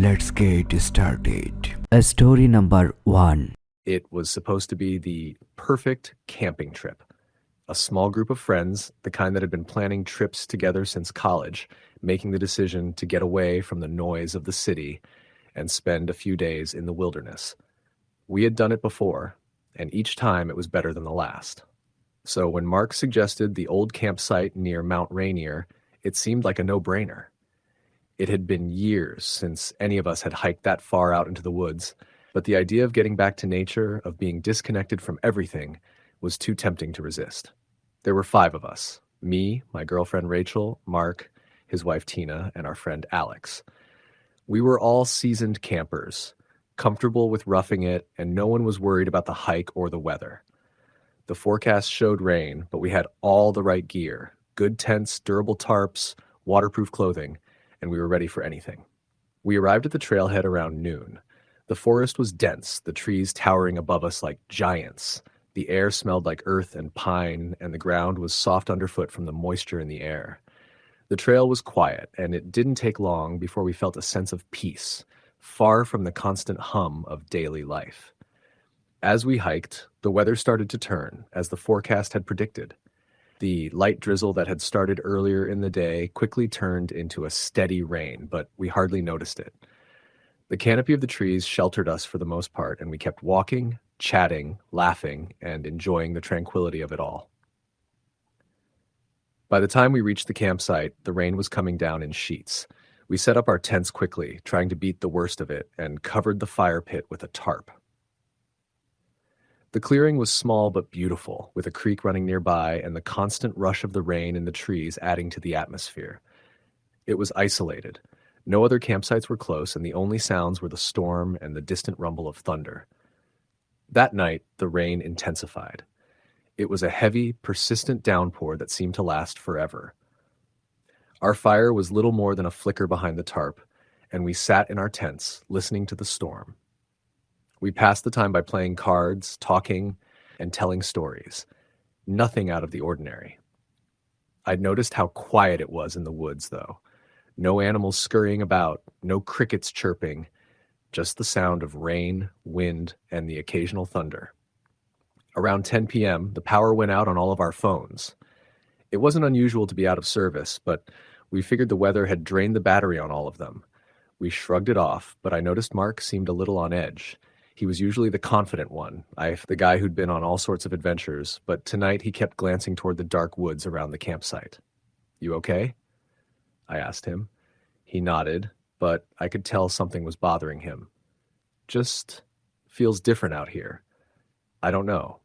Let's get started. Story number one. It was supposed to be the perfect camping trip. A small group of friends, the kind that had been planning trips together since college, making the decision to get away from the noise of the city and spend a few days in the wilderness. We had done it before, and each time it was better than the last. So when Mark suggested the old campsite near Mount Rainier, it seemed like a no-brainer. It had been years since any of us had hiked that far out into the woods, but the idea of getting back to nature, of being disconnected from everything, was too tempting to resist. There were 5 of us: me, my girlfriend Rachel, Mark, his wife Tina, and our friend Alex. We were all seasoned campers, comfortable with roughing it, and no one was worried about the hike or the weather. The forecast showed rain, but we had all the right gear: good tents, durable tarps, waterproof clothing, and we were ready for anything. We arrived at the trailhead around noon. The forest was dense, the trees towering above us like giants. The air smelled like earth and pine, and the ground was soft underfoot from the moisture in the air. The trail was quiet, and it didn't take long before we felt a sense of peace, far from the constant hum of daily life. As we hiked, the weather started to turn, as the forecast had predicted. The light drizzle that had started earlier in the day quickly turned into a steady rain, but we hardly noticed it. The canopy of the trees sheltered us for the most part, and we kept walking, chatting, laughing, and enjoying the tranquility of it all. By the time we reached the campsite, the rain was coming down in sheets. We set up our tents quickly, trying to beat the worst of it, and covered the fire pit with a tarp. The clearing was small but beautiful, with a creek running nearby and the constant rush of the rain in the trees adding to the atmosphere. It was isolated. No other campsites were close, and the only sounds were the storm and the distant rumble of thunder. That night, the rain intensified. It was a heavy, persistent downpour that seemed to last forever. Our fire was little more than a flicker behind the tarp, and we sat in our tents, listening to the storm. We passed the time by playing cards, talking, and telling stories. Nothing out of the ordinary. I'd noticed how quiet it was in the woods, though. No animals scurrying about, no crickets chirping, just the sound of rain, wind, and the occasional thunder. Around 10 p.m., the power went out on all of our phones. It wasn't unusual to be out of service, but we figured the weather had drained the battery on all of them. We shrugged it off, but I noticed Mark seemed a little on edge. He was usually the confident one, the guy who'd been on all sorts of adventures, but tonight he kept glancing toward the dark woods around the campsite. "You okay?" I asked him. He nodded, but I could tell something was bothering him. "Just feels different out here. I don't know.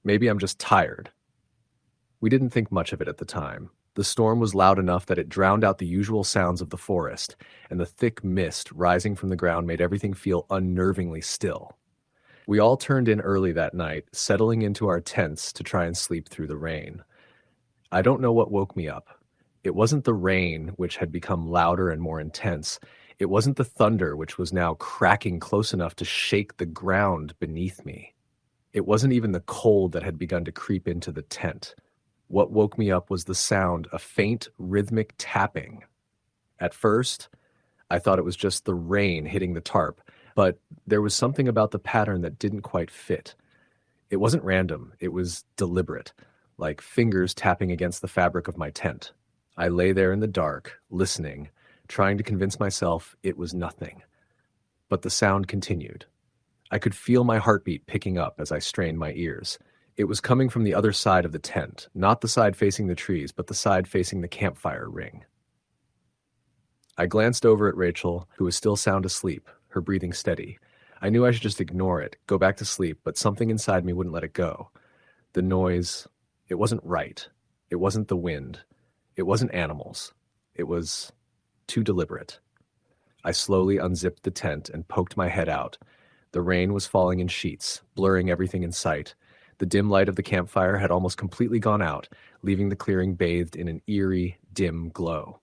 Maybe I'm just tired." We didn't think much of it at the time. The storm was loud enough that it drowned out the usual sounds of the forest, and the thick mist rising from the ground made everything feel unnervingly still. We all turned in early that night, settling into our tents to try and sleep through the rain. I don't know what woke me up. It wasn't the rain, which had become louder and more intense. It wasn't the thunder, which was now cracking close enough to shake the ground beneath me. It wasn't even the cold that had begun to creep into the tent. What woke me up was the sound, a faint, rhythmic tapping. At first, I thought it was just the rain hitting the tarp, but there was something about the pattern that didn't quite fit. It wasn't random, it was deliberate, like fingers tapping against the fabric of my tent. I lay there in the dark, listening, trying to convince myself it was nothing. But the sound continued. I could feel my heartbeat picking up as I strained my ears. It was coming from the other side of the tent, not the side facing the trees, but the side facing the campfire ring. I glanced over at Rachel, who was still sound asleep, her breathing steady. I knew I should just ignore it, go back to sleep, but something inside me wouldn't let it go. The noise, it wasn't right. It wasn't the wind. It wasn't animals. It was too deliberate. I slowly unzipped the tent and poked my head out. The rain was falling in sheets, blurring everything in sight. The dim light of the campfire had almost completely gone out, leaving the clearing bathed in an eerie, dim glow.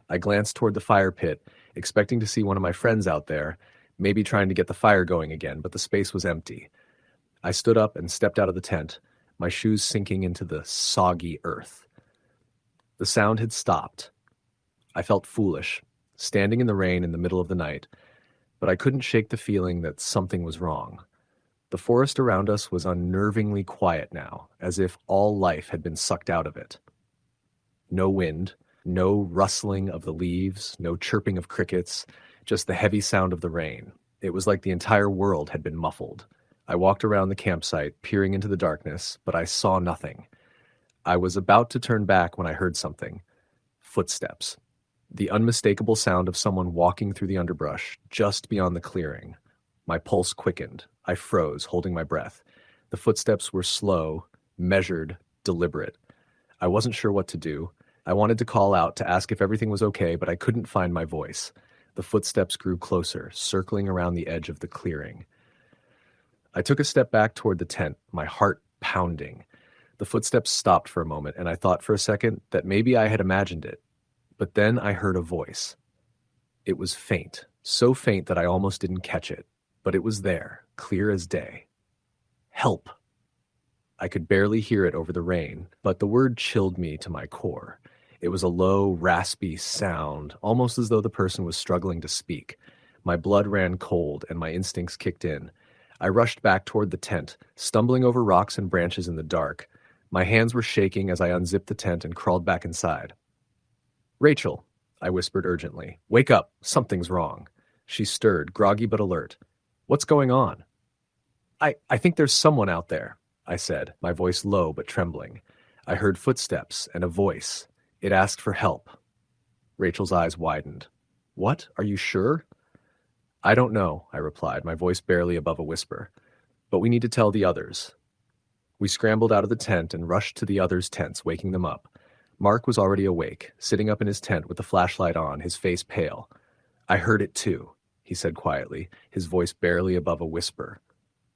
I glanced toward the fire pit, expecting to see one of my friends out there, maybe trying to get the fire going again, but the space was empty. I stood up and stepped out of the tent, my shoes sinking into the soggy earth. The sound had stopped. I felt foolish. standing in the rain in the middle of the night, but I couldn't shake the feeling that something was wrong. The forest around us was unnervingly quiet now, as if all life had been sucked out of it. No wind, no rustling of the leaves, no chirping of crickets, just the heavy sound of the rain. It was like the entire world had been muffled. I walked around the campsite, peering into the darkness, but I saw nothing. I was about to turn back when I heard something. Footsteps. The unmistakable sound of someone walking through the underbrush just beyond the clearing. My pulse quickened. I froze, holding my breath. The footsteps were slow, measured, deliberate. I wasn't sure what to do. I wanted to call out to ask if everything was okay, but I couldn't find my voice. The footsteps grew closer, circling around the edge of the clearing. I took a step back toward the tent, my heart pounding. The footsteps stopped for a moment, and I thought for a second that maybe I had imagined it. But then I heard a voice. It was faint, so faint that I almost didn't catch it, but it was there, clear as day. Help! I could barely hear it over the rain, but the word chilled me to my core. It was a low, raspy sound, almost as though the person was struggling to speak. My blood ran cold, and my instincts kicked in. I rushed back toward the tent, stumbling over rocks and branches in the dark. My hands were shaking as I unzipped the tent and crawled back inside. "Rachel," I whispered urgently. "Wake up. Something's wrong." She stirred, groggy but alert. "What's going on?" I think there's someone out there," I said, my voice low but trembling. I heard footsteps and a voice. It asked for help. Rachel's eyes widened. "What? Are you sure?" "I don't know," I replied, my voice barely above a whisper. "But we need to tell the others." We scrambled out of the tent and rushed to the others' tents, waking them up. Mark was already awake, sitting up in his tent with the flashlight on, his face pale. "I heard it too," he said quietly, his voice barely above a whisper.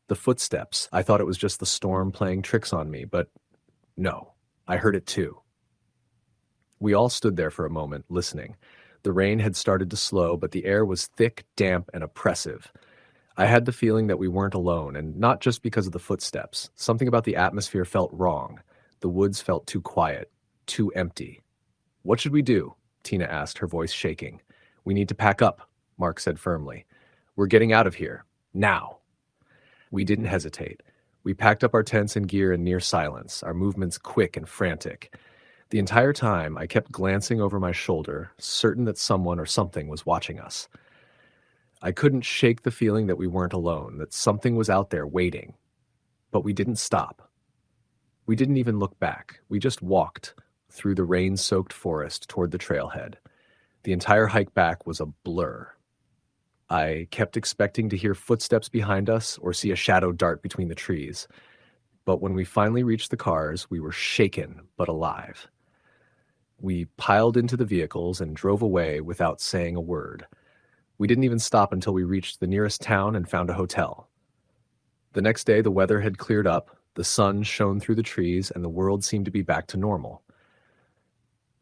"The footsteps. I thought it was just the storm playing tricks on me, but no, I heard it too." We all stood there for a moment, listening. The rain had started to slow, but the air was thick, damp, and oppressive. I had the feeling that we weren't alone, and not just because of the footsteps. Something about the atmosphere felt wrong. The woods felt too quiet, too empty. "What should we do?" Tina asked, her voice shaking. "We need to pack up," Mark said firmly. "We're getting out of here. Now." We didn't hesitate. We packed up our tents and gear in near silence, our movements quick and frantic. The entire time, I kept glancing over my shoulder, certain that someone or something was watching us. I couldn't shake the feeling that we weren't alone, that something was out there waiting. But we didn't stop. We didn't even look back. We just walked through the rain-soaked forest toward the trailhead. The entire hike back was a blur. I kept expecting to hear footsteps behind us or see a shadow dart between the trees. But when we finally reached the cars, we were shaken but alive. We piled into the vehicles and drove away without saying a word. We didn't even stop until we reached the nearest town and found a hotel. The next day, the weather had cleared up, the sun shone through the trees, and the world seemed to be back to normal.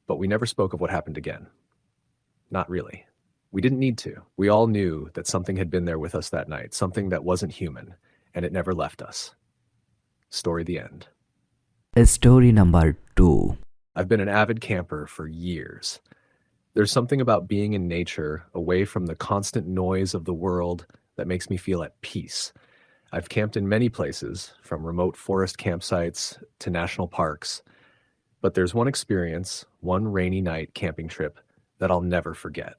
But we never spoke of what happened again. Not really. We didn't need to. We all knew that something had been there with us that night, something that wasn't human, and it never left us. Story the end. Story number 2. I've been an avid camper for years. There's something about being in nature, away from the constant noise of the world, that makes me feel at peace. I've camped in many places, from remote forest campsites to national parks. But there's one experience, one rainy night camping trip, that I'll never forget.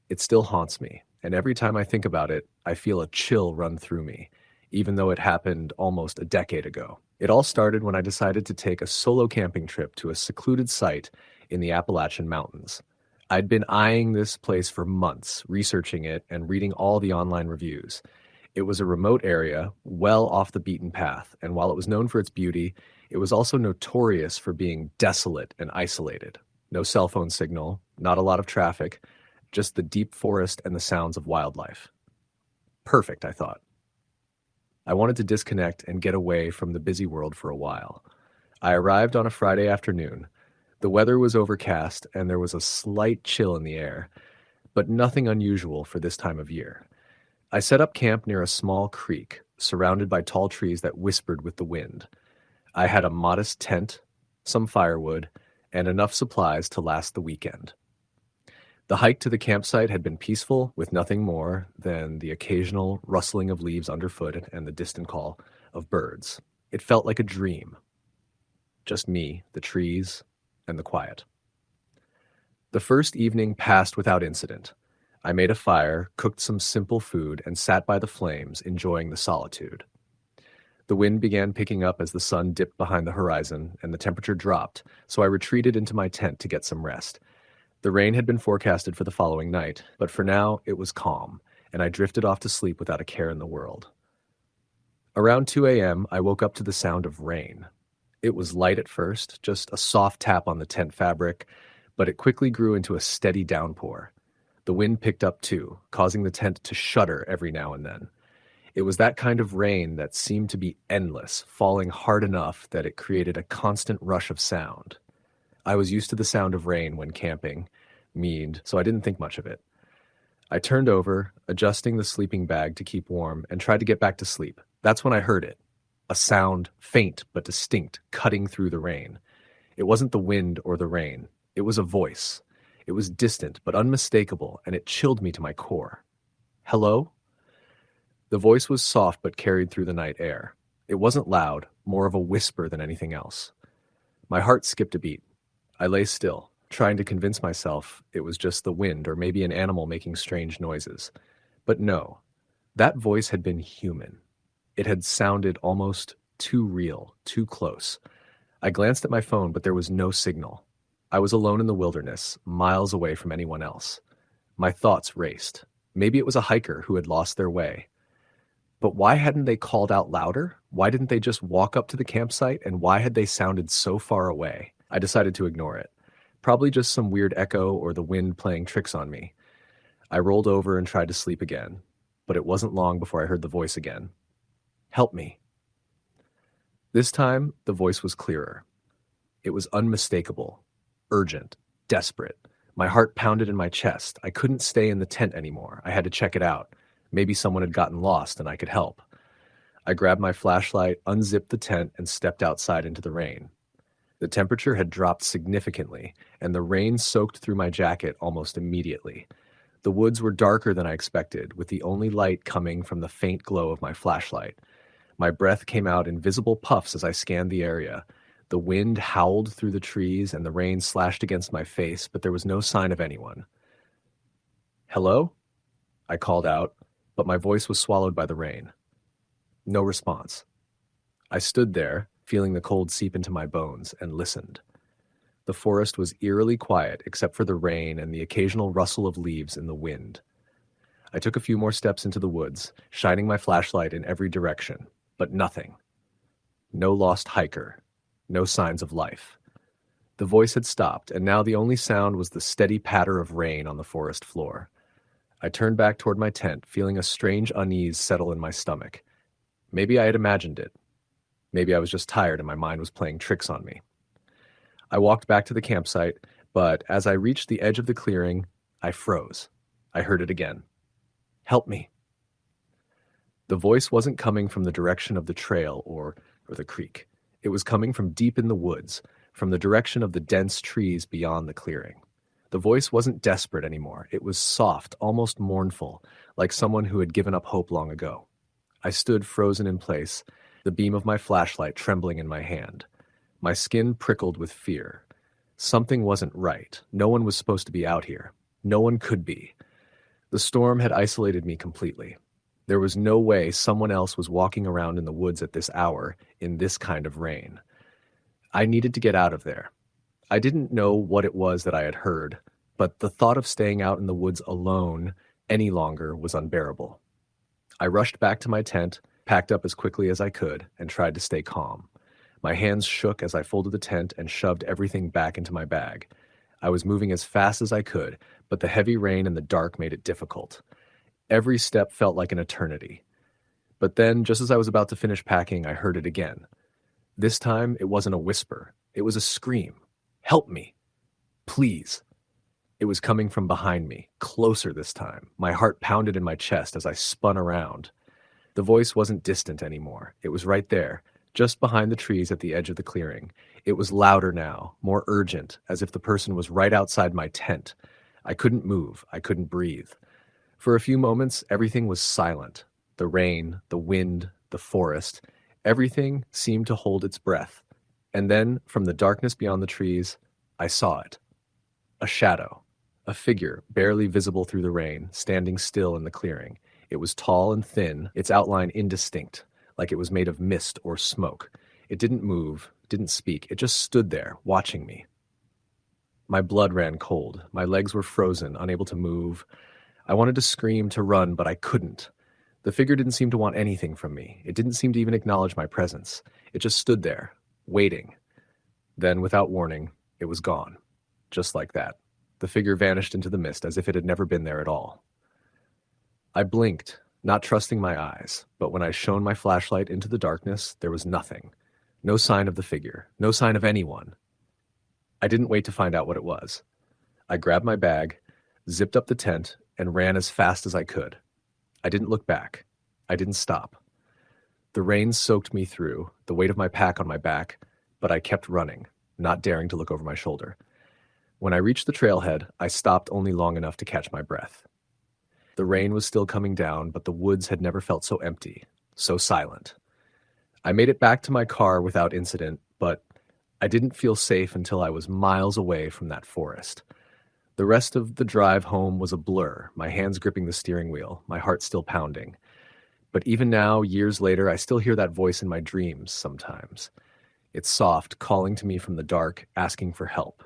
It still haunts me, and every time I think about it, I feel a chill run through me, even though it happened almost a decade ago. It all started when I decided to take a solo camping trip to a secluded site in the Appalachian Mountains. I'd been eyeing this place for months, researching it and reading all the online reviews. It was a remote area, well off the beaten path, and while it was known for its beauty, it was also notorious for being desolate and isolated. No cell phone signal, not a lot of traffic, just the deep forest and the sounds of wildlife. Perfect, I thought. I wanted to disconnect and get away from the busy world for a while. I arrived on a Friday afternoon. The weather was overcast and there was a slight chill in the air, but nothing unusual for this time of year. I set up camp near a small creek, surrounded by tall trees that whispered with the wind. I had a modest tent, some firewood, and enough supplies to last the weekend. The hike to the campsite had been peaceful, with nothing more than the occasional rustling of leaves underfoot and the distant call of birds. It felt like a dream. Just me, the trees, and the quiet. The first evening passed without incident. I made a fire, cooked some simple food, and sat by the flames, enjoying the solitude. The wind began picking up as the sun dipped behind the horizon, and the temperature dropped, so I retreated into my tent to get some rest. The rain had been forecasted for the following night, but for now it was calm, and I drifted off to sleep without a care in the world. Around 2 a.m., I woke up to the sound of rain. It was light at first, just a soft tap on the tent fabric, but it quickly grew into a steady downpour. The wind picked up too, causing the tent to shudder every now and then. It was that kind of rain that seemed to be endless, falling hard enough that it created a constant rush of sound. I was used to the sound of rain when camping, so I didn't think much of it. I turned over, adjusting the sleeping bag to keep warm, and tried to get back to sleep. That's when I heard it. A sound, faint but distinct, cutting through the rain. It wasn't the wind or the rain. It was a voice. It was distant but unmistakable, and it chilled me to my core. Hello? The voice was soft but carried through the night air. It wasn't loud, more of a whisper than anything else. My heart skipped a beat. I lay still, trying to convince myself it was just the wind or maybe an animal making strange noises. But no, that voice had been human. It had sounded almost too real, too close. I glanced at my phone, but there was no signal. I was alone in the wilderness, miles away from anyone else. My thoughts raced. Maybe it was a hiker who had lost their way. But why hadn't they called out louder? Why didn't they just walk up to the campsite, and why had they sounded so far away? I decided to ignore it. Probably just some weird echo or the wind playing tricks on me. I rolled over and tried to sleep again, but it wasn't long before I heard the voice again. Help me. This time, the voice was clearer. It was unmistakable, urgent, desperate. My heart pounded in my chest. I couldn't stay in the tent anymore. I had to check it out. Maybe someone had gotten lost and I could help. I grabbed my flashlight, unzipped the tent, and stepped outside into the rain. The temperature had dropped significantly, and the rain soaked through my jacket almost immediately. The woods were darker than I expected, with the only light coming from the faint glow of my flashlight. My breath came out in visible puffs as I scanned the area. The wind howled through the trees, and the rain slashed against my face, but there was no sign of anyone. Hello? I called out, but my voice was swallowed by the rain. No response. I stood there, feeling the cold seep into my bones, and listened. The forest was eerily quiet except for the rain and the occasional rustle of leaves in the wind. I took a few more steps into the woods, shining my flashlight in every direction, but nothing. No lost hiker. No signs of life. The voice had stopped, and now the only sound was the steady patter of rain on the forest floor. I turned back toward my tent, feeling a strange unease settle in my stomach. Maybe I had imagined it. Maybe I was just tired and my mind was playing tricks on me. I walked back to the campsite, but as I reached the edge of the clearing, I froze. I heard it again. Help me. The voice wasn't coming from the direction of the trail or the creek. It was coming from deep in the woods, from the direction of the dense trees beyond the clearing. The voice wasn't desperate anymore. It was soft, almost mournful, like someone who had given up hope long ago. I stood frozen in place, the beam of my flashlight trembling in my hand. My skin prickled with fear. Something wasn't right. No one was supposed to be out here. No one could be. The storm had isolated me completely. There was no way someone else was walking around in the woods at this hour, in this kind of rain. I needed to get out of there. I didn't know what it was that I had heard, but the thought of staying out in the woods alone any longer was unbearable. I rushed back to my tent, packed up as quickly as I could, and tried to stay calm. My hands shook as I folded the tent and shoved everything back into my bag. I was moving as fast as I could, but the heavy rain and the dark made it difficult. Every step felt like an eternity. But then, just as I was about to finish packing, I heard it again. This time, it wasn't a whisper. It was a scream. Help me. Please. It was coming from behind me, closer this time. My heart pounded in my chest as I spun around. The voice wasn't distant anymore. It was right there, just behind the trees at the edge of the clearing. It was louder now, more urgent, as if the person was right outside my tent. I couldn't move. I couldn't breathe. For a few moments, everything was silent. The rain, the wind, the forest, everything seemed to hold its breath. And then, from the darkness beyond the trees, I saw it. A shadow. A figure, barely visible through the rain, standing still in the clearing. It was tall and thin, its outline indistinct, like it was made of mist or smoke. It didn't move, didn't speak. It just stood there, watching me. My blood ran cold. My legs were frozen, unable to move. I wanted to scream, to run, but I couldn't. The figure didn't seem to want anything from me. It didn't seem to even acknowledge my presence. It just stood there, waiting. Then, without warning, it was gone. Just like that. The figure vanished into the mist as if it had never been there at all. I blinked, not trusting my eyes, but when I shone my flashlight into the darkness, there was nothing. No sign of the figure, no sign of anyone. I didn't wait to find out what it was. I grabbed my bag, zipped up the tent, and ran as fast as I could. I didn't look back. I didn't stop. The rain soaked me through, the weight of my pack on my back, but I kept running, not daring to look over my shoulder. When I reached the trailhead, I stopped only long enough to catch my breath. The rain was still coming down, but the woods had never felt so empty, so silent. I made it back to my car without incident, but I didn't feel safe until I was miles away from that forest. The rest of the drive home was a blur, my hands gripping the steering wheel, my heart still pounding. But even now, years later, I still hear that voice in my dreams sometimes. It's soft, calling to me from the dark, asking for help.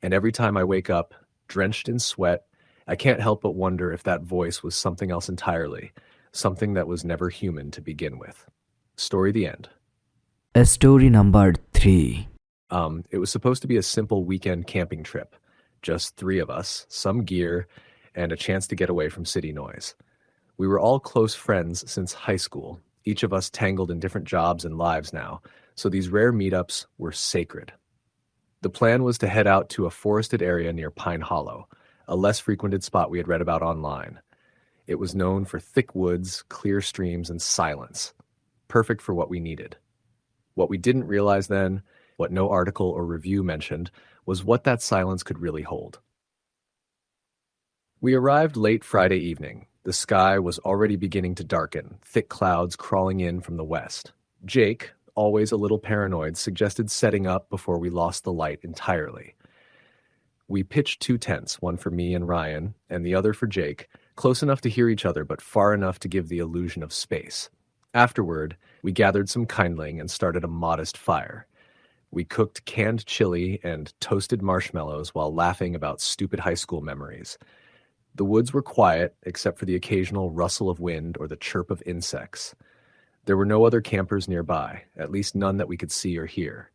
And every time I wake up, drenched in sweat, I can't help but wonder if that voice was something else entirely, something that was never human to begin with. Story the end. Story number 3. It was supposed to be a simple weekend camping trip. Just 3 of us, some gear, and a chance to get away from city noise. We were all close friends since high school, each of us tangled in different jobs and lives now, so these rare meetups were sacred. The plan was to head out to a forested area near Pine Hollow, a less frequented spot we had read about online. It was known for thick woods, clear streams, and silence. Perfect for what we needed. What we didn't realize then, what no article or review mentioned, was what that silence could really hold. We arrived late Friday evening. The sky was already beginning to darken, thick clouds crawling in from the west. Jake, always a little paranoid, suggested setting up before we lost the light entirely. We pitched 2 tents, one for me and Ryan, and the other for Jake, close enough to hear each other but far enough to give the illusion of space. Afterward, we gathered some kindling and started a modest fire. We cooked canned chili and toasted marshmallows while laughing about stupid high school memories. The woods were quiet, except for the occasional rustle of wind or the chirp of insects. There were no other campers nearby, at least none that we could see or hear.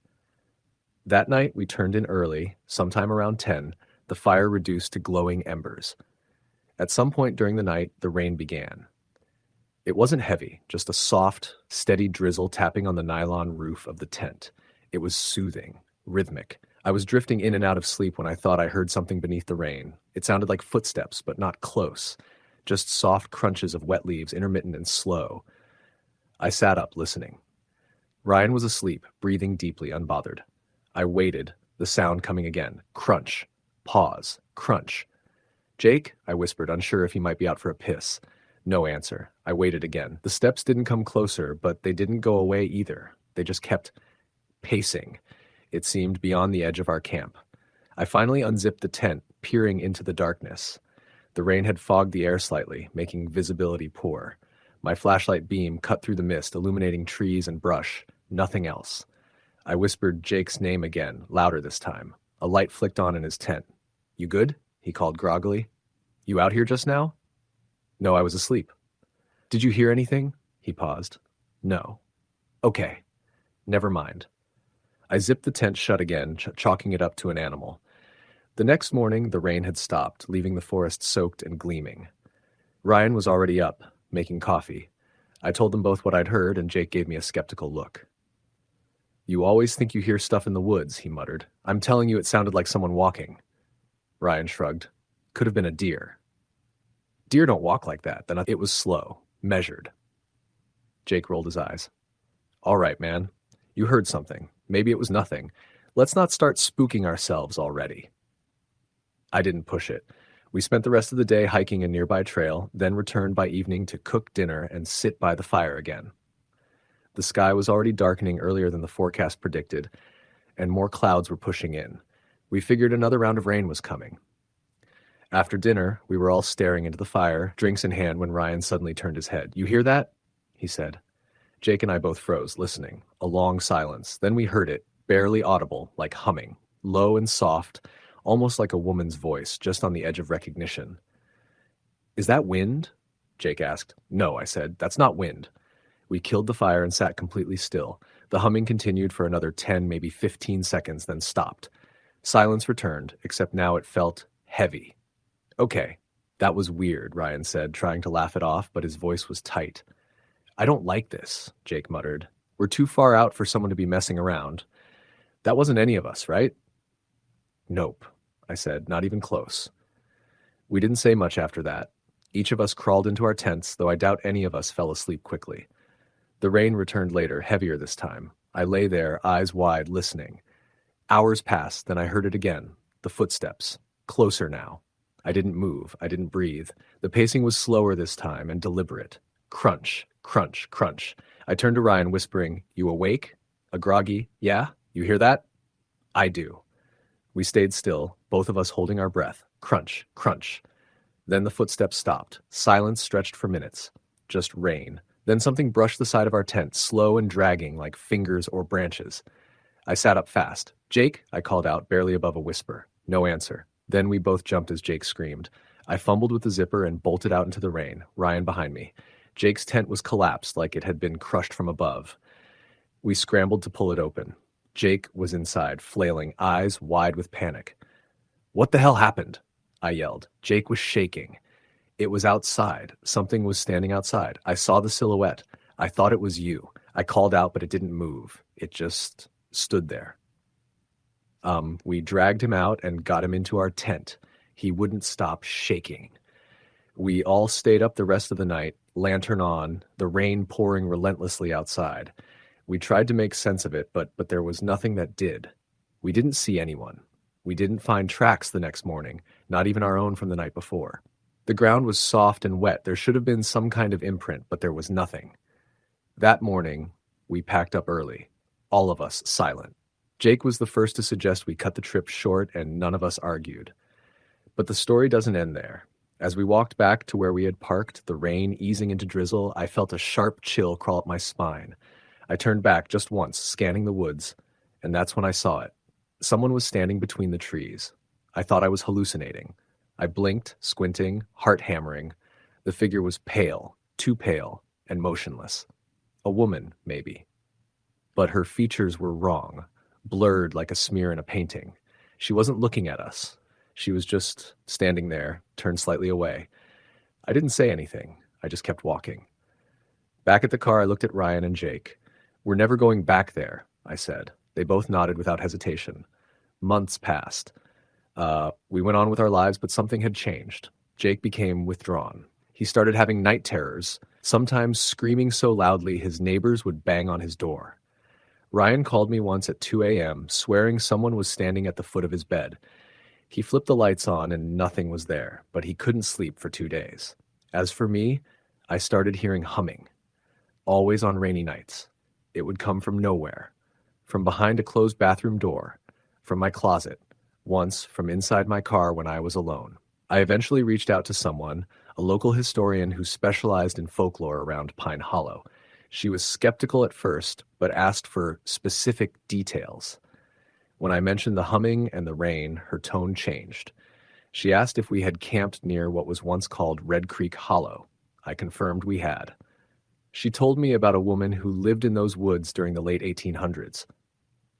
That night, we turned in early, sometime around 10, the fire reduced to glowing embers. At some point during the night, the rain began. It wasn't heavy, just a soft, steady drizzle tapping on the nylon roof of the tent. It was soothing, rhythmic. I was drifting in and out of sleep when I thought I heard something beneath the rain. It sounded like footsteps, but not close. Just soft crunches of wet leaves, intermittent and slow. I sat up, listening. Ryan was asleep, breathing deeply, unbothered. I waited, the sound coming again. Crunch. Pause. Crunch. "Jake?" I whispered, unsure if he might be out for a piss. No answer. I waited again. The steps didn't come closer, but they didn't go away either. They just kept pacing. It seemed beyond the edge of our camp. I finally unzipped the tent, peering into the darkness. The rain had fogged the air slightly, making visibility poor. My flashlight beam cut through the mist, illuminating trees and brush. Nothing else. I whispered Jake's name again, louder this time. A light flicked on in his tent. "You good?" he called groggily. "You out here just now?" "No, I was asleep." "Did you hear anything?" He paused. "No." "Okay. Never mind." I zipped the tent shut again, chalking it up to an animal. The next morning, the rain had stopped, leaving the forest soaked and gleaming. Ryan was already up, making coffee. I told them both what I'd heard, and Jake gave me a skeptical look. "You always think you hear stuff in the woods," he muttered. "I'm telling you it sounded like someone walking." Ryan shrugged. "Could have been a deer." "Deer don't walk like that." Then it was slow, measured. Jake rolled his eyes. "All right, man. You heard something. Maybe it was nothing. Let's not start spooking ourselves already." I didn't push it. We spent the rest of the day hiking a nearby trail, then returned by evening to cook dinner and sit by the fire again. The sky was already darkening earlier than the forecast predicted, and more clouds were pushing in. We figured another round of rain was coming. After dinner, we were all staring into the fire, drinks in hand, when Ryan suddenly turned his head. "You hear that?" he said. Jake and I both froze, listening. A long silence. Then we heard it, barely audible, like humming, low and soft, almost like a woman's voice, just on the edge of recognition. "Is that wind?" Jake asked. "No," I said. "That's not wind." We killed the fire and sat completely still. The humming continued for another 10, maybe 15 seconds, then stopped. Silence returned, except now it felt heavy. "Okay, that was weird," Ryan said, trying to laugh it off, but his voice was tight. "I don't like this," Jake muttered. "We're too far out for someone to be messing around. That wasn't any of us, right?" "Nope," I said, "not even close." We didn't say much after that. Each of us crawled into our tents, though I doubt any of us fell asleep quickly. The rain returned later, heavier this time. I lay there, eyes wide, listening. Hours passed, then I heard it again. The footsteps. Closer now. I didn't move. I didn't breathe. The pacing was slower this time and deliberate. Crunch, crunch, crunch. I turned to Ryan, whispering, "You awake?" A groggy, "Yeah? You hear that?" "I do." We stayed still, both of us holding our breath. Crunch, crunch. Then the footsteps stopped. Silence stretched for minutes. Just rain. Then something brushed the side of our tent, slow and dragging like fingers or branches. I sat up fast. "Jake," I called out, barely above a whisper. No answer. Then we both jumped as Jake screamed. I fumbled with the zipper and bolted out into the rain, Ryan behind me. Jake's tent was collapsed like it had been crushed from above. We scrambled to pull it open. Jake was inside, flailing, eyes wide with panic. "What the hell happened?" I yelled. Jake was shaking. It was outside. Something was standing outside. I saw the silhouette. I thought it was you. I called out, but it didn't move. It just stood there. We dragged him out and got him into our tent. He wouldn't stop shaking. We all stayed up the rest of the night, lantern on, the rain pouring relentlessly outside. We tried to make sense of it, but there was nothing that did. We didn't see anyone. We didn't find tracks the next morning, not even our own from the night before. The ground was soft and wet. There should have been some kind of imprint, but there was nothing. That morning, we packed up early, all of us silent. Jake was the first to suggest we cut the trip short, and none of us argued. But the story doesn't end there. As we walked back to where we had parked, the rain easing into drizzle, I felt a sharp chill crawl up my spine. I turned back just once, scanning the woods, and that's when I saw it. Someone was standing between the trees. I thought I was hallucinating. I blinked, squinting, heart hammering. The figure was pale, too pale, and motionless. A woman, maybe. But her features were wrong, blurred like a smear in a painting. She wasn't looking at us. She was just standing there, turned slightly away. I didn't say anything. I just kept walking. Back at the car, I looked at Ryan and Jake. "We're never going back there," I said. They both nodded without hesitation. Months passed. We went on with our lives, but something had changed. Jake became withdrawn. He started having night terrors, sometimes screaming so loudly his neighbors would bang on his door. Ryan called me once at 2 a.m., swearing someone was standing at the foot of his bed. He flipped the lights on and nothing was there, but he couldn't sleep for 2 days. As for me, I started hearing humming. Always on rainy nights. It would come from nowhere. From behind a closed bathroom door. From my closet. Once from inside my car when I was alone. I eventually reached out to someone, a local historian who specialized in folklore around Pine Hollow. She was skeptical at first, but asked for specific details. When I mentioned the humming and the rain, her tone changed. She asked if we had camped near what was once called Red Creek Hollow. I confirmed we had. She told me about a woman who lived in those woods during the late 1800s.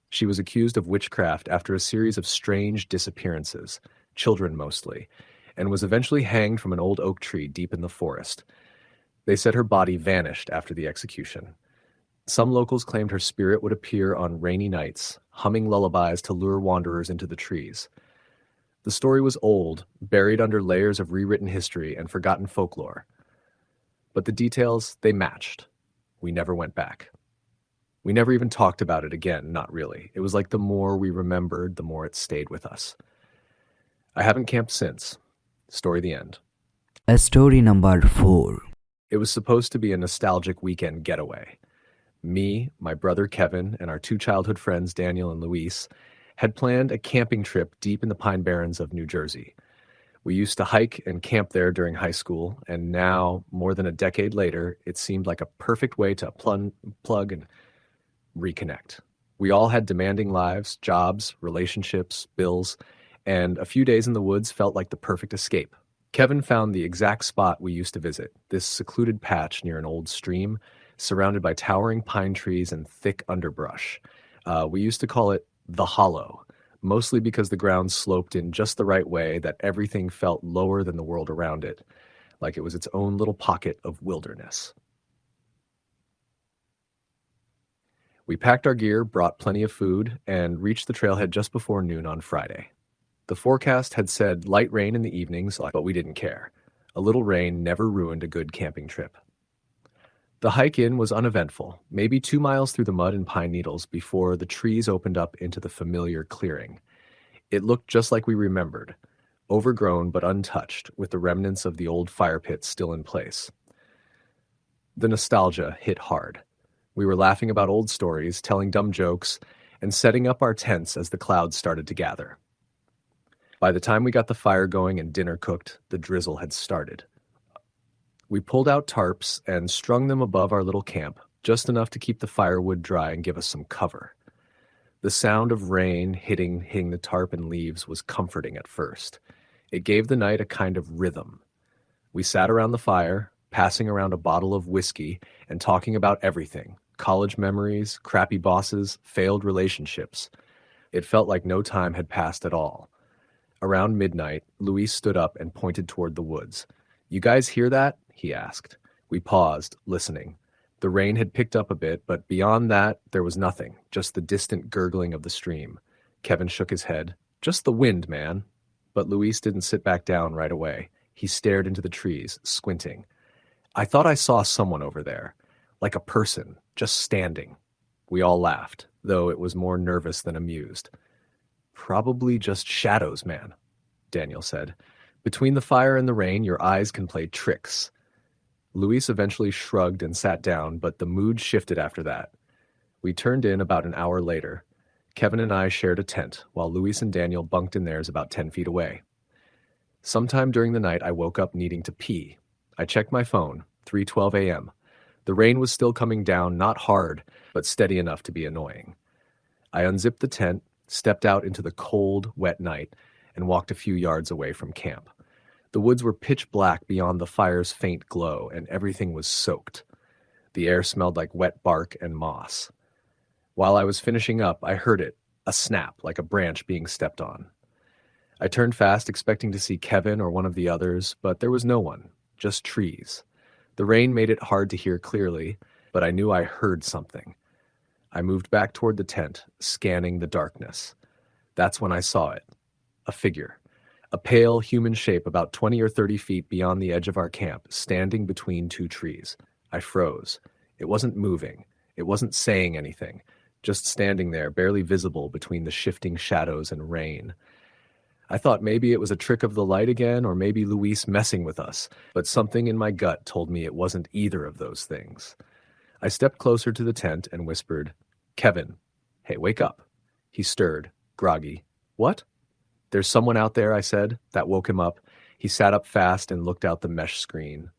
She was accused of witchcraft after a series of strange disappearances, children mostly, and was eventually hanged from an old oak tree deep in the forest. They said her body vanished after the execution. Some locals claimed her spirit would appear on rainy nights, humming lullabies to lure wanderers into the trees. The story was old, buried under layers of rewritten history and forgotten folklore. But the details, they matched. We never went back. We never even talked about it again, not really. It was like the more we remembered, the more it stayed with us. I haven't camped since. Story the end. Story number 4. It was supposed to be a nostalgic weekend getaway. Me, my brother Kevin, and our 2 childhood friends Daniel and Luis had planned a camping trip deep in the Pine Barrens of New Jersey. We used to hike and camp there during high school, and now, more than a decade later, it seemed like a perfect way to plug and reconnect. We all had demanding lives, jobs, relationships, bills, and a few days in the woods felt like the perfect escape. Kevin found the exact spot we used to visit, this secluded patch near an old stream, surrounded by towering pine trees and thick underbrush. We used to call it the Hollow, mostly because the ground sloped in just the right way that everything felt lower than the world around it, like it was its own little pocket of wilderness. We packed our gear, brought plenty of food, and reached the trailhead just before noon on Friday. The forecast had said light rain in the evenings, but we didn't care. A little rain never ruined a good camping trip. The hike in was uneventful, maybe 2 miles through the mud and pine needles before the trees opened up into the familiar clearing. It looked just like we remembered, overgrown but untouched, with the remnants of the old fire pit still in place. The nostalgia hit hard. We were laughing about old stories, telling dumb jokes, and setting up our tents as the clouds started to gather. By the time we got the fire going and dinner cooked, the drizzle had started. We pulled out tarps and strung them above our little camp, just enough to keep the firewood dry and give us some cover. The sound of rain hitting the tarp and leaves was comforting at first. It gave the night a kind of rhythm. We sat around the fire, passing around a bottle of whiskey and talking about everything: college memories, crappy bosses, failed relationships. It felt like no time had passed at all. Around midnight, Luis stood up and pointed toward the woods. "You guys hear that?" he asked. We paused, listening. The rain had picked up a bit, but beyond that, there was nothing, just the distant gurgling of the stream. Kevin shook his head. "Just the wind, man." But Luis didn't sit back down right away. He stared into the trees, squinting. "I thought I saw someone over there, like a person, just standing." We all laughed, though it was more nervous than amused. "Probably just shadows, man," Daniel said. "Between the fire and the rain, your eyes can play tricks." Luis eventually shrugged and sat down, but the mood shifted after that. We turned in about an hour later. Kevin and I shared a tent, while Luis and Daniel bunked in theirs about 10 feet away. Sometime during the night, I woke up needing to pee. I checked my phone, 3:12 a.m. The rain was still coming down, not hard, but steady enough to be annoying. I unzipped the tent, stepped out into the cold, wet night, and walked a few yards away from camp. The woods were pitch black beyond the fire's faint glow, and everything was soaked. The air smelled like wet bark and moss. While I was finishing up, I heard it, a snap, like a branch being stepped on. I turned fast, expecting to see Kevin or one of the others, but there was no one, just trees. The rain made it hard to hear clearly, but I knew I heard something. I moved back toward the tent, scanning the darkness. That's when I saw it. A figure. A pale human shape about 20 or 30 feet beyond the edge of our camp, standing between 2 trees. I froze. It wasn't moving. It wasn't saying anything. Just standing there, barely visible between the shifting shadows and rain. I thought maybe it was a trick of the light again, or maybe Luis messing with us, but something in my gut told me it wasn't either of those things. I stepped closer to the tent and whispered, "Kevin, hey, wake up." He stirred, groggy. "What?" "There's someone out there," I said. That woke him up. He sat up fast and looked out the mesh screen.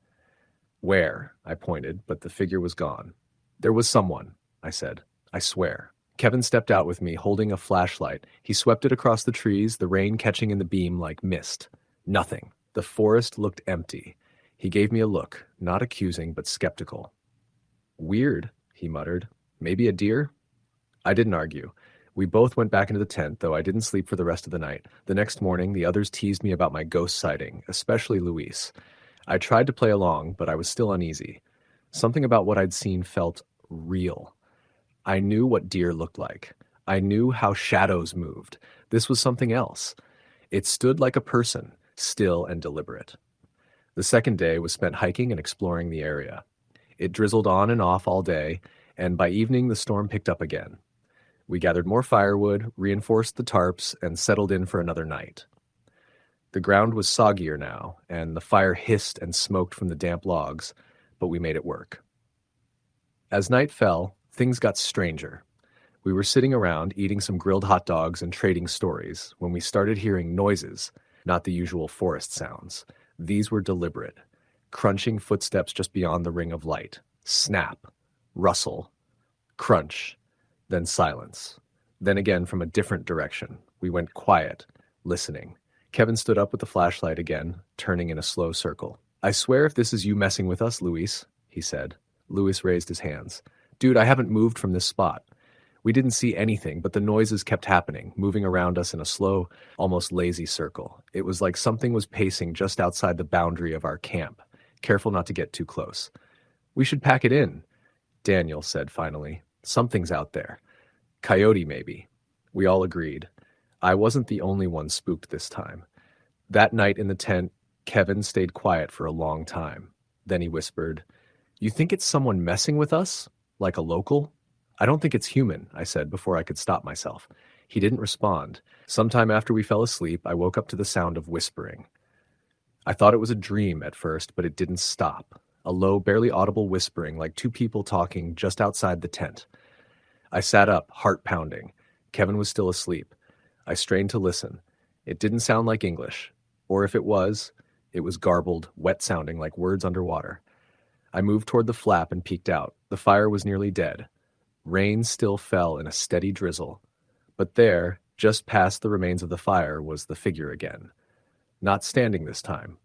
"Where?" I pointed, but the figure was gone. "There was someone," I said. "I swear." Kevin stepped out with me, holding a flashlight. He swept it across the trees, the rain catching in the beam like mist. Nothing. The forest looked empty. He gave me a look, not accusing, but skeptical. "Weird," he muttered. "Maybe a deer?" I didn't argue. We both went back into the tent, though I didn't sleep for the rest of the night. The next morning, the others teased me about my ghost sighting, especially Luis. I tried to play along, but I was still uneasy. Something about what I'd seen felt real. I knew what deer looked like. I knew how shadows moved. This was something else. It stood like a person, still and deliberate. The second day was spent hiking and exploring the area. It drizzled on and off all day, and by evening the storm picked up again. We gathered more firewood, reinforced the tarps, and settled in for another night. The ground was soggier now, and the fire hissed and smoked from the damp logs, but we made it work. As night fell, things got stranger. We were sitting around eating some grilled hot dogs and trading stories when we started hearing noises, not the usual forest sounds. These were deliberate. Crunching footsteps just beyond the ring of light. Snap. Rustle. Crunch. Then silence. Then again from a different direction. We went quiet, listening. Kevin stood up with the flashlight again, turning in a slow circle. "I swear if this is you messing with us, Luis," he said. Luis raised his hands. "Dude, I haven't moved from this spot." We didn't see anything, but the noises kept happening, moving around us in a slow, almost lazy circle. It was like something was pacing just outside the boundary of our camp, careful not to get too close. "We should pack it in," Daniel said finally. "Something's out there. Coyote, maybe." We all agreed. I wasn't the only one spooked this time. That night in the tent, Kevin stayed quiet for a long time. Then he whispered, "You think it's someone messing with us? Like a local?" "I don't think it's human," I said before I could stop myself. He didn't respond. Sometime after we fell asleep, I woke up to the sound of whispering. I thought it was a dream at first, but it didn't stop. A low, barely audible whispering, like two people talking just outside the tent. I sat up, heart pounding. Kevin was still asleep. I strained to listen. It didn't sound like English. Or if it was garbled, wet-sounding like words underwater. I moved toward the flap and peeked out. The fire was nearly dead. Rain still fell in a steady drizzle. But there, just past the remains of the fire, was the figure again. Not standing this time.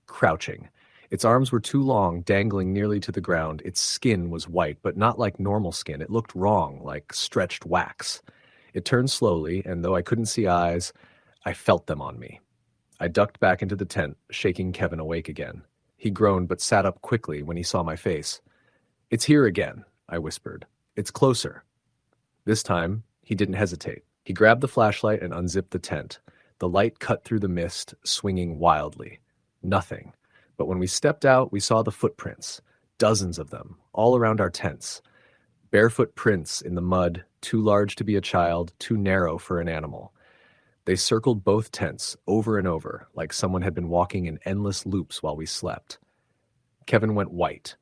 Crouching. Its arms were too long, dangling nearly to the ground. Its skin was white, but not like normal skin. It looked wrong, like stretched wax. It turned slowly, and though I couldn't see eyes, I felt them on me. I ducked back into the tent, shaking Kevin awake again. He groaned but sat up quickly when he saw my face. "It's here again," I whispered. "It's closer." This time, he didn't hesitate. He grabbed the flashlight and unzipped the tent. The light cut through the mist, swinging wildly. Nothing. But when we stepped out, we saw the footprints. Dozens of them, all around our tents. Barefoot prints in the mud, too large to be a child, too narrow for an animal. They circled both tents, over and over, like someone had been walking in endless loops while we slept. Kevin went white.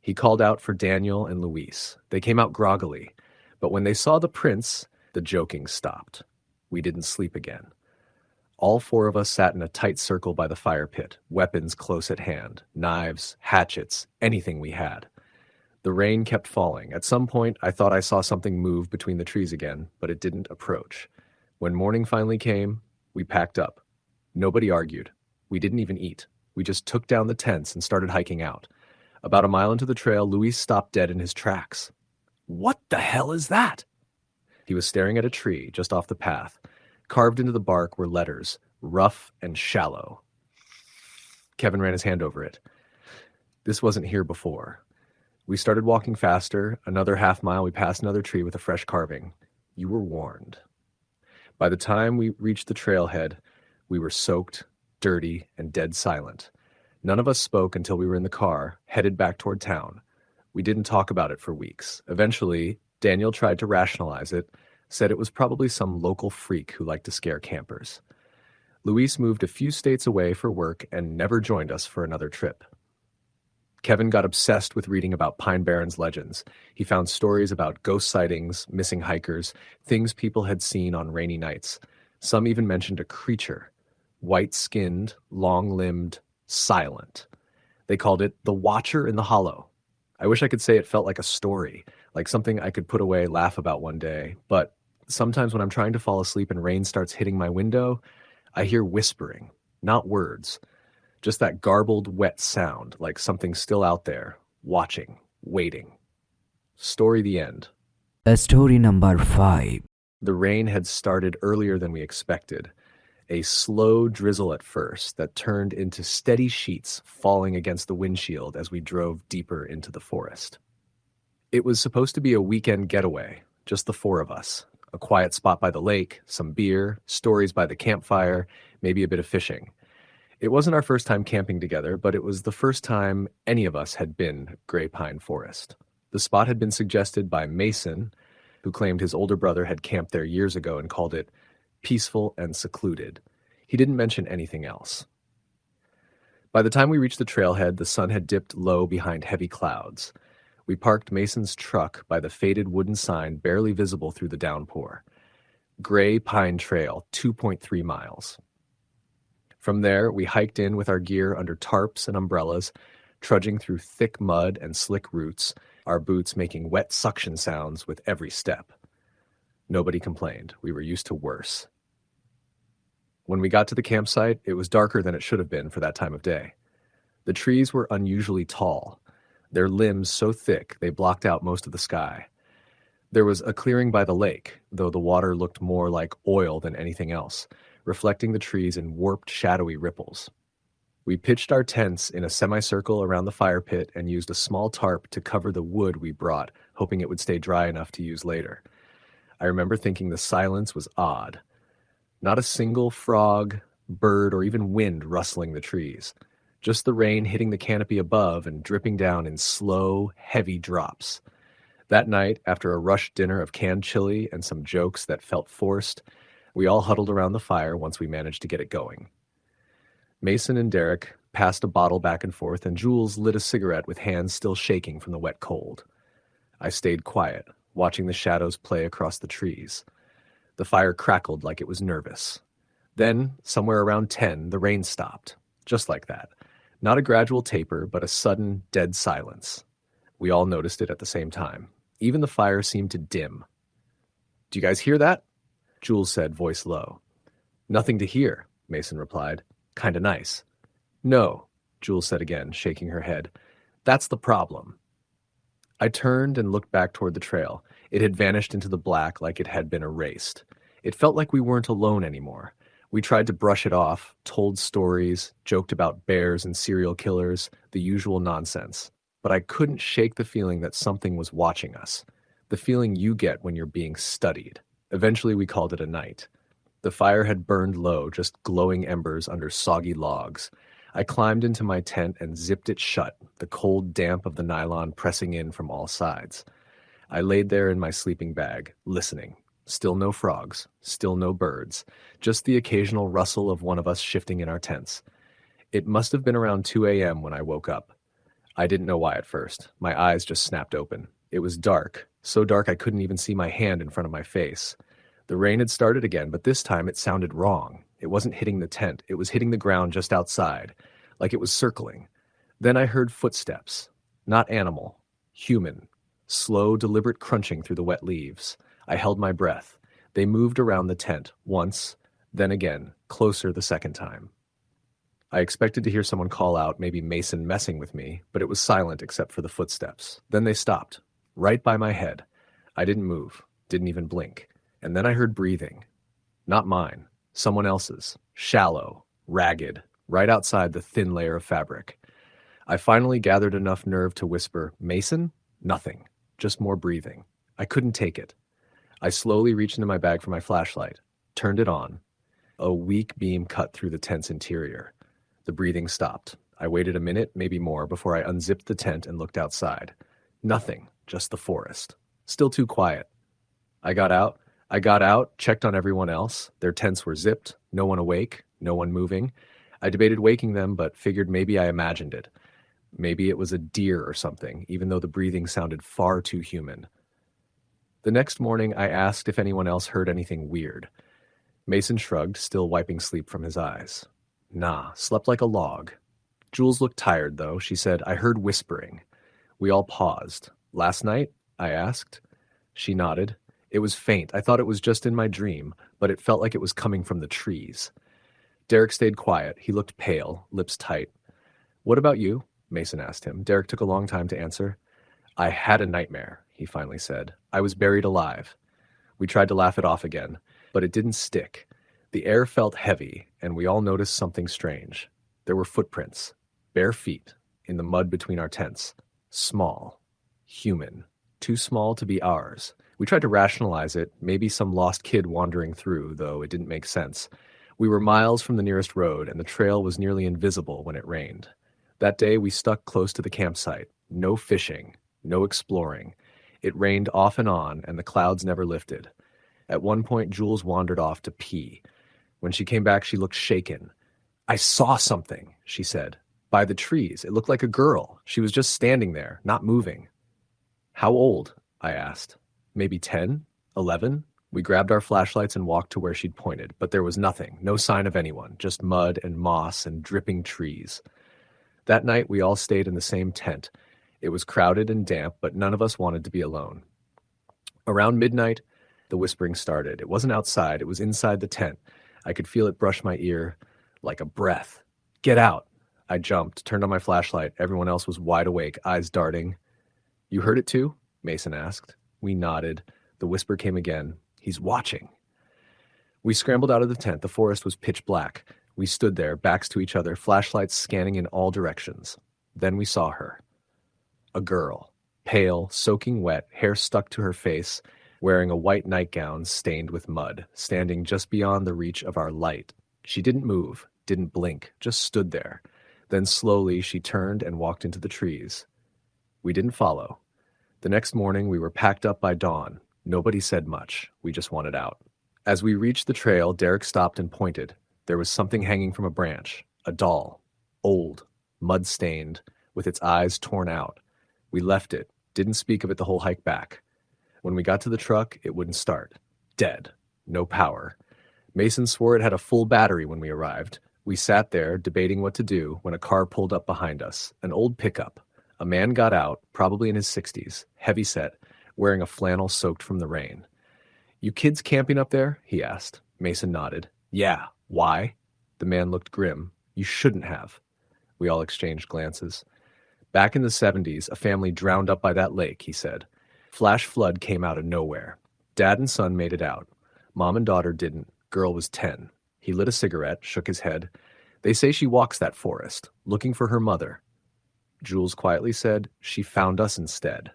He called out for Daniel and Luis. They came out groggily. But when they saw the prints, the joking stopped. We didn't sleep again. All four of us sat in a tight circle by the fire pit, weapons close at hand, knives, hatchets, anything we had. The rain kept falling. At some point, I thought I saw something move between the trees again, but it didn't approach. When morning finally came, we packed up. Nobody argued. We didn't even eat. We just took down the tents and started hiking out. About a mile into the trail, Luis stopped dead in his tracks. "What the hell is that?" He was staring at a tree just off the path. Carved into the bark were letters, rough and shallow. Kevin ran his hand over it. This wasn't here before. We started walking faster. Another half mile, we passed another tree with a fresh carving. "You were warned." By the time we reached the trailhead, we were soaked, dirty, and dead silent. None of us spoke until we were in the car, headed back toward town. We didn't talk about it for weeks. Eventually, Daniel tried to rationalize it, said it was probably some local freak who liked to scare campers. Luis moved a few states away for work and never joined us for another trip. Kevin got obsessed with reading about Pine Barrens legends. He found stories about ghost sightings, missing hikers, things people had seen on rainy nights. Some even mentioned a creature, white-skinned, long-limbed, silent. They called it the Watcher in the Hollow. I wish I could say it felt like a story, like something I could put away, laugh about one day, but sometimes when I'm trying to fall asleep and rain starts hitting my window, I hear whispering, not words. Just that garbled, wet sound, like something still out there, watching, waiting. Story the end. Story number 5. The rain had started earlier than we expected. A slow drizzle at first that turned into steady sheets falling against the windshield as we drove deeper into the forest. It was supposed to be a weekend getaway, just the four of us. A quiet spot by the lake, some beer, stories by the campfire, maybe a bit of fishing. It wasn't our first time camping together, but it was the first time any of us had been Gray Pine Forest. The spot had been suggested by Mason, who claimed his older brother had camped there years ago and called it peaceful and secluded. He didn't mention anything else. By the time we reached the trailhead, the sun had dipped low behind heavy clouds. We parked Mason's truck by the faded wooden sign barely visible through the downpour. Gray Pine Trail, 2.3 miles. From there, we hiked in with our gear under tarps and umbrellas, trudging through thick mud and slick roots, our boots making wet suction sounds with every step. Nobody complained. We were used to worse. When we got to the campsite, it was darker than it should have been for that time of day. The trees were unusually tall, their limbs so thick they blocked out most of the sky. There was a clearing by the lake, though the water looked more like oil than anything else, reflecting the trees in warped, shadowy ripples. We pitched our tents in a semicircle around the fire pit and used a small tarp to cover the wood we brought, hoping it would stay dry enough to use later. I remember thinking the silence was odd. Not a single frog, bird, or even wind rustling the trees. Just the rain hitting the canopy above and dripping down in slow, heavy drops. That night, after a rushed dinner of canned chili and some jokes that felt forced, we all huddled around the fire once we managed to get it going. Mason and Derek passed a bottle back and forth, and Jules lit a cigarette with hands still shaking from the wet cold. I stayed quiet, watching the shadows play across the trees. The fire crackled like it was nervous. Then, somewhere around 10, the rain stopped. Just like that. Not a gradual taper, but a sudden, dead silence. We all noticed it at the same time. Even the fire seemed to dim. "Do you guys hear that?" Jules said, voice low. "Nothing to hear," Mason replied. "Kinda nice." "No," Jules said again, shaking her head. "That's the problem." I turned and looked back toward the trail. It had vanished into the black like it had been erased. It felt like we weren't alone anymore. We tried to brush it off, told stories, joked about bears and serial killers, the usual nonsense. But I couldn't shake the feeling that something was watching us. The feeling you get when you're being studied. Eventually we called it a night. The fire had burned low, just glowing embers under soggy logs. I climbed into my tent and zipped it shut, the cold damp of the nylon pressing in from all sides. I laid there in my sleeping bag, listening. Still no frogs, still no birds, just the occasional rustle of one of us shifting in our tents. It must have been around 2 a.m. when I woke up. I didn't know why at first. My eyes just snapped open. It was dark, so dark I couldn't even see my hand in front of my face. The rain had started again, but this time it sounded wrong. It wasn't hitting the tent, it was hitting the ground just outside, like it was circling. Then I heard footsteps. Not animal, human. Slow, deliberate crunching through the wet leaves. I held my breath. They moved around the tent, once, then again, closer the second time. I expected to hear someone call out, maybe Mason messing with me, but it was silent except for the footsteps. Then they stopped, right by my head. I didn't move, didn't even blink. And then I heard breathing. Not mine, someone else's. Shallow, ragged, right outside the thin layer of fabric. I finally gathered enough nerve to whisper, "Mason?" Nothing, just more breathing. I couldn't take it. I slowly reached into my bag for my flashlight, turned it on. A weak beam cut through the tent's interior. The breathing stopped. I waited a minute, maybe more, before I unzipped the tent and looked outside. Nothing, just the forest. Still too quiet. I got out, checked on everyone else. Their tents were zipped, no one awake, no one moving. I debated waking them, but figured maybe I imagined it. Maybe it was a deer or something, even though the breathing sounded far too human. The next morning, I asked if anyone else heard anything weird. Mason shrugged, still wiping sleep from his eyes. Nah, slept like a log. Jules looked tired, though. She said, "I heard whispering." We all paused. "Last night?" I asked. She nodded. "It was faint. I thought it was just in my dream, but it felt like it was coming from the trees." Derek stayed quiet. He looked pale, lips tight. "What about you?" Mason asked him. Derek took a long time to answer. "I had a nightmare," he finally said. "I was buried alive." We tried to laugh it off again, but it didn't stick. The air felt heavy, and we all noticed something strange. There were footprints, bare feet, in the mud between our tents. Small. Human. Too small to be ours. We tried to rationalize it, maybe some lost kid wandering through, though it didn't make sense. We were miles from the nearest road, and the trail was nearly invisible when it rained. That day, we stuck close to the campsite. No fishing. No exploring. It rained off and on, and the clouds never lifted. At one point, Jules wandered off to pee. When she came back, she looked shaken. "I saw something," she said. "By the trees. It looked like a girl. She was just standing there, not moving." "How old?" I asked. "Maybe 10? 11? We grabbed our flashlights and walked to where she'd pointed, but there was nothing, no sign of anyone, just mud and moss and dripping trees. That night, we all stayed in the same tent. It was crowded and damp, but none of us wanted to be alone. Around midnight, the whispering started. It wasn't outside, it was inside the tent. I could feel it brush my ear like a breath. "Get out!" I jumped, turned on my flashlight. Everyone else was wide awake, eyes darting. "You heard it too?" Mason asked. We nodded. The whisper came again. "He's watching." We scrambled out of the tent. The forest was pitch black. We stood there, backs to each other, flashlights scanning in all directions. Then we saw her. A girl, pale, soaking wet, hair stuck to her face, wearing a white nightgown stained with mud, standing just beyond the reach of our light. She didn't move, didn't blink, just stood there. Then slowly she turned and walked into the trees. We didn't follow. The next morning we were packed up by dawn. Nobody said much. We just wanted out. As we reached the trail, Derek stopped and pointed. There was something hanging from a branch. A doll. Old. Mud-stained. With its eyes torn out. We left it. Didn't speak of it the whole hike back. When we got to the truck, it wouldn't start. Dead. No power. Mason swore it had a full battery when we arrived. We sat there, debating what to do, when a car pulled up behind us. An old pickup. A man got out, probably in his 60s, heavy-set, wearing a flannel soaked from the rain. "You kids camping up there?" he asked. Mason nodded. "Yeah. Why?" The man looked grim. "You shouldn't have." We all exchanged glances. "Back in the 70s, a family drowned up by that lake," he said. "Flash flood came out of nowhere. Dad and son made it out. Mom and daughter didn't. Girl was 10. He lit a cigarette, shook his head. "They say she walks that forest, looking for her mother." Jules quietly said, "She found us instead."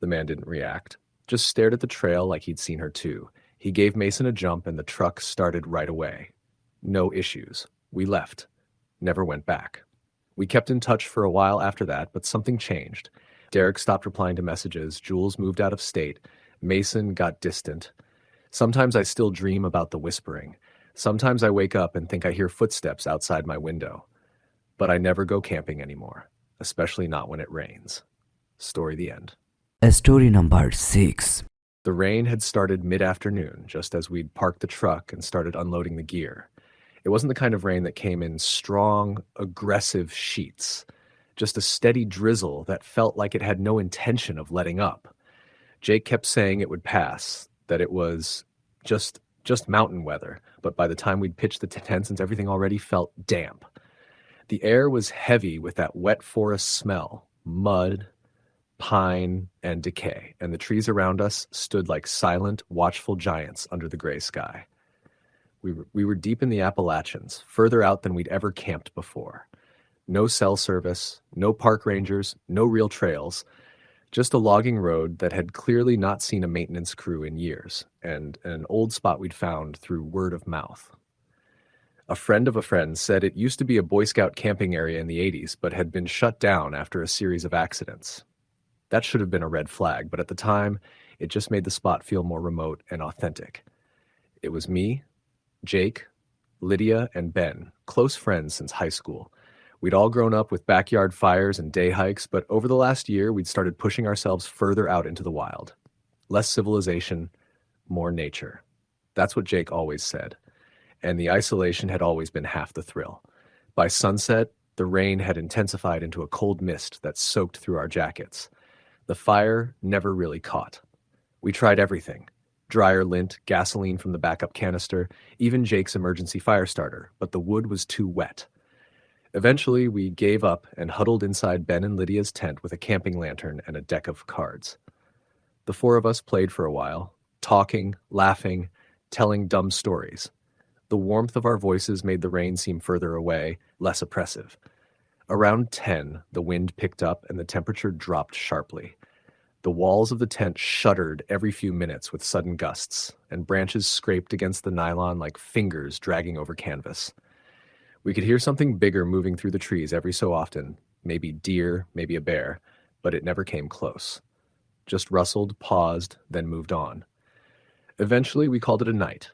The man didn't react, just stared at the trail like he'd seen her too. He gave Mason a jump and the truck started right away. No issues. We left. Never went back. We kept in touch for a while after that, but something changed. Derek stopped replying to messages. Jules moved out of state. Mason got distant. Sometimes I still dream about the whispering. Sometimes I wake up and think I hear footsteps outside my window. But I never go camping anymore, especially not when it rains. Story the end. Story number 6. The rain had started mid-afternoon, just as we'd parked the truck and started unloading the gear. It wasn't the kind of rain that came in strong, aggressive sheets, just a steady drizzle that felt like it had no intention of letting up. Jake kept saying it would pass, that it was just mountain weather, but by the time we'd pitched the tents and everything already felt damp. The air was heavy with that wet forest smell, mud, pine, and decay, and the trees around us stood like silent, watchful giants under the gray sky. We were deep in the Appalachians, further out than we'd ever camped before. No cell service, no park rangers, no real trails, just a logging road that had clearly not seen a maintenance crew in years, and an old spot we'd found through word of mouth. A friend of a friend said it used to be a Boy Scout camping area in the 80s, but had been shut down after a series of accidents. That should have been a red flag, but at the time, it just made the spot feel more remote and authentic. It was me, Jake, Lydia, and Ben, close friends since high school. We'd all grown up with backyard fires and day hikes, but over the last year, we'd started pushing ourselves further out into the wild. Less civilization, more nature. That's what Jake always said. And the isolation had always been half the thrill. By sunset, the rain had intensified into a cold mist that soaked through our jackets. The fire never really caught. We tried everything. Dryer lint, gasoline from the backup canister, even Jake's emergency fire starter, but the wood was too wet. Eventually, we gave up and huddled inside Ben and Lydia's tent with a camping lantern and a deck of cards. The four of us played for a while, talking, laughing, telling dumb stories. The warmth of our voices made the rain seem further away, less oppressive. Around 10, the wind picked up and the temperature dropped sharply. The walls of the tent shuddered every few minutes with sudden gusts, and branches scraped against the nylon like fingers dragging over canvas. We could hear something bigger moving through the trees every so often, maybe deer, maybe a bear, but it never came close. Just rustled, paused, then moved on. Eventually, we called it a night.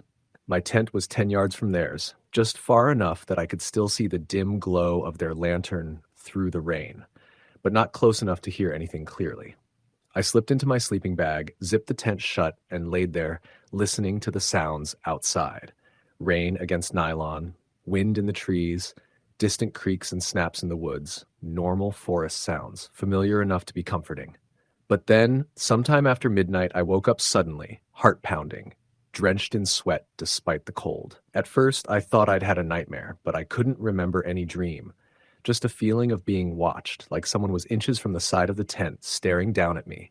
My tent was 10 yards from theirs, just far enough that I could still see the dim glow of their lantern through the rain, but not close enough to hear anything clearly. I slipped into my sleeping bag, zipped the tent shut, and laid there, listening to the sounds outside. Rain against nylon, wind in the trees, distant creaks and snaps in the woods, normal forest sounds, familiar enough to be comforting. But then, sometime after midnight, I woke up suddenly, heart pounding, drenched in sweat despite the cold. At first, I thought I'd had a nightmare, but I couldn't remember any dream. Just a feeling of being watched, like someone was inches from the side of the tent, staring down at me.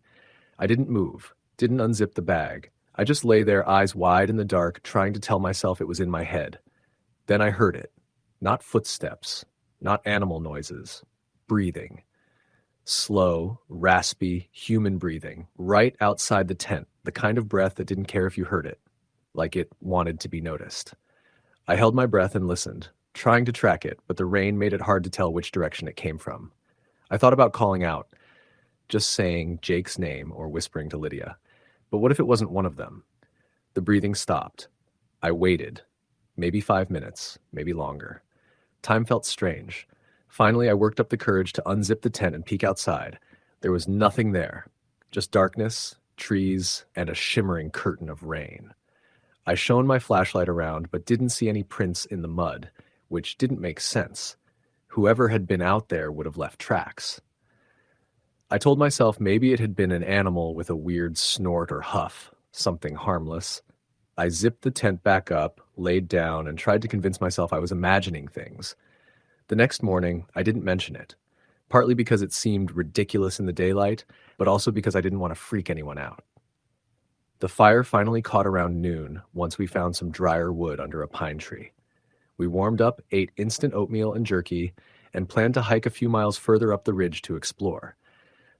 I didn't move, didn't unzip the bag. I just lay there, eyes wide in the dark, trying to tell myself it was in my head. Then I heard it. Not footsteps, not animal noises. Breathing. Slow, raspy, human breathing, right outside the tent, the kind of breath that didn't care if you heard it, like it wanted to be noticed. I held my breath and listened, trying to track it, but the rain made it hard to tell which direction it came from. I thought about calling out, just saying Jake's name or whispering to Lydia. But what if it wasn't one of them? The breathing stopped. I waited. Maybe 5 minutes, maybe longer. Time felt strange. Finally, I worked up the courage to unzip the tent and peek outside. There was nothing there, just darkness, trees, and a shimmering curtain of rain. I shone my flashlight around, but didn't see any prints in the mud, which didn't make sense. Whoever had been out there would have left tracks. I told myself maybe it had been an animal with a weird snort or huff, something harmless. I zipped the tent back up, laid down, and tried to convince myself I was imagining things. The next morning, I didn't mention it, partly because it seemed ridiculous in the daylight, but also because I didn't want to freak anyone out. The fire finally caught around noon once we found some drier wood under a pine tree. We warmed up, ate instant oatmeal and jerky, and planned to hike a few miles further up the ridge to explore.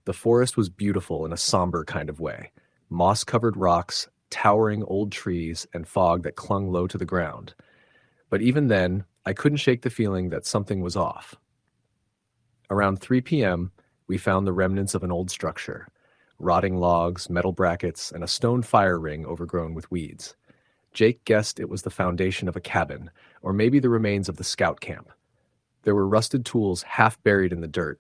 The forest was beautiful in a somber kind of way. Moss-covered rocks, towering old trees, and fog that clung low to the ground. But even then, I couldn't shake the feeling that something was off. Around 3 p.m., we found the remnants of an old structure. Rotting logs, metal brackets, and a stone fire ring overgrown with weeds. Jake guessed it was the foundation of a cabin, or maybe the remains of the scout camp. There were rusted tools half buried in the dirt,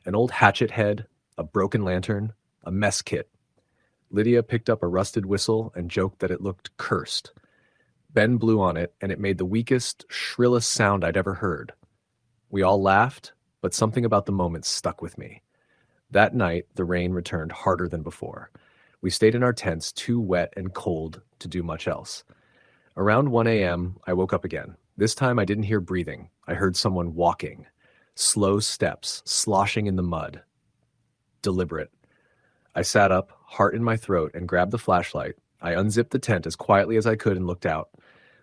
an old hatchet head, a broken lantern, a mess kit. Lydia picked up a rusted whistle and joked that it looked cursed. Ben blew on it, and it made the weakest, shrillest sound I'd ever heard. We all laughed, but something about the moment stuck with me. That night, the rain returned harder than before. We stayed in our tents, too wet and cold to do much else. Around 1 a.m., I woke up again. This time I didn't hear breathing. I heard someone walking. Slow steps, sloshing in the mud. Deliberate. I sat up, heart in my throat, and grabbed the flashlight. I unzipped the tent as quietly as I could and looked out.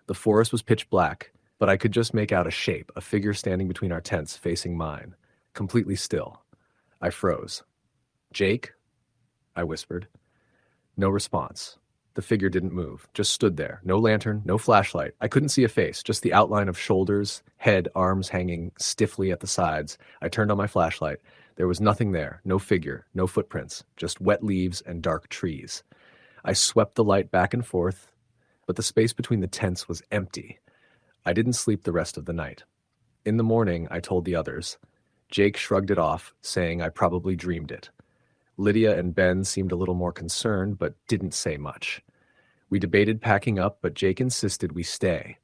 The forest was pitch black, but I could just make out a shape, a figure standing between our tents facing mine, completely still. I froze. "Jake?" I whispered. No response. The figure didn't move, just stood there. No lantern, no flashlight. I couldn't see a face, just the outline of shoulders, head, arms hanging stiffly at the sides. I turned on my flashlight. There was nothing there, no figure, no footprints, just wet leaves and dark trees. I swept the light back and forth, but the space between the tents was empty. I didn't sleep the rest of the night. In the morning, I told the others. Jake shrugged it off, saying I probably dreamed it. Lydia and Ben seemed a little more concerned, but didn't say much. We debated packing up, but Jake insisted we stay.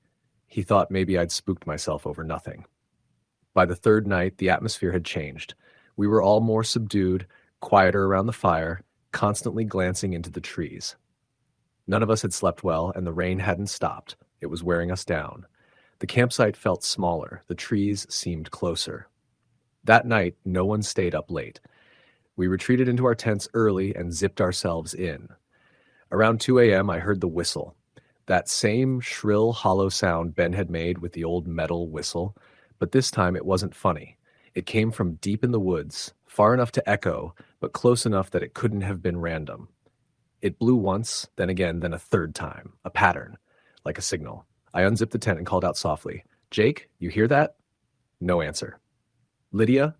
He thought maybe I'd spooked myself over nothing. By the third night, the atmosphere had changed. We were all more subdued, quieter around the fire, constantly glancing into the trees. None of us had slept well, and the rain hadn't stopped. It was wearing us down. The campsite felt smaller. The trees seemed closer. That night, no one stayed up late. We retreated into our tents early and zipped ourselves in. Around 2 a.m., I heard the whistle. That same shrill, hollow sound Ben had made with the old metal whistle, but this time it wasn't funny. It came from deep in the woods, far enough to echo, but close enough that it couldn't have been random. It blew once, then again, then a third time, a pattern, like a signal. I unzipped the tent and called out softly, "Jake, you hear that?" No answer. "Lydia?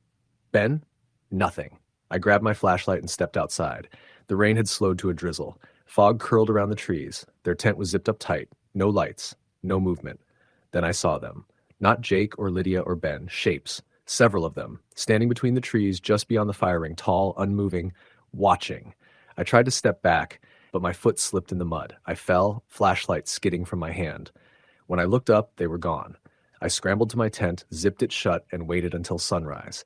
Ben?" Nothing. I grabbed my flashlight and stepped outside. The rain had slowed to a drizzle. Fog curled around the trees. Their tent was zipped up tight. No lights, no movement. Then I saw them. Not Jake or Lydia or Ben, shapes. Several of them, standing between the trees just beyond the fire ring, tall, unmoving, watching. I tried to step back, but my foot slipped in the mud. I fell, flashlight skidding from my hand. When I looked up, they were gone. I scrambled to my tent, zipped it shut, and waited until sunrise.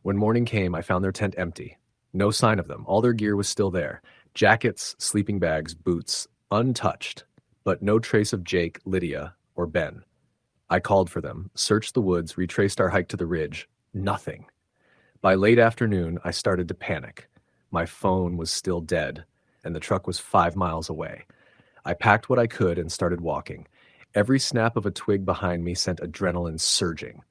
When morning came, I found their tent empty. No sign of them. All their gear was still there. Jackets, sleeping bags, boots, untouched. But no trace of Jake, Lydia, or Ben. I called for them, searched the woods, retraced our hike to the ridge. Nothing. By late afternoon, I started to panic. My phone was still dead, and the truck was 5 miles away. I packed what I could and started walking. Every snap of a twig behind me sent adrenaline surging.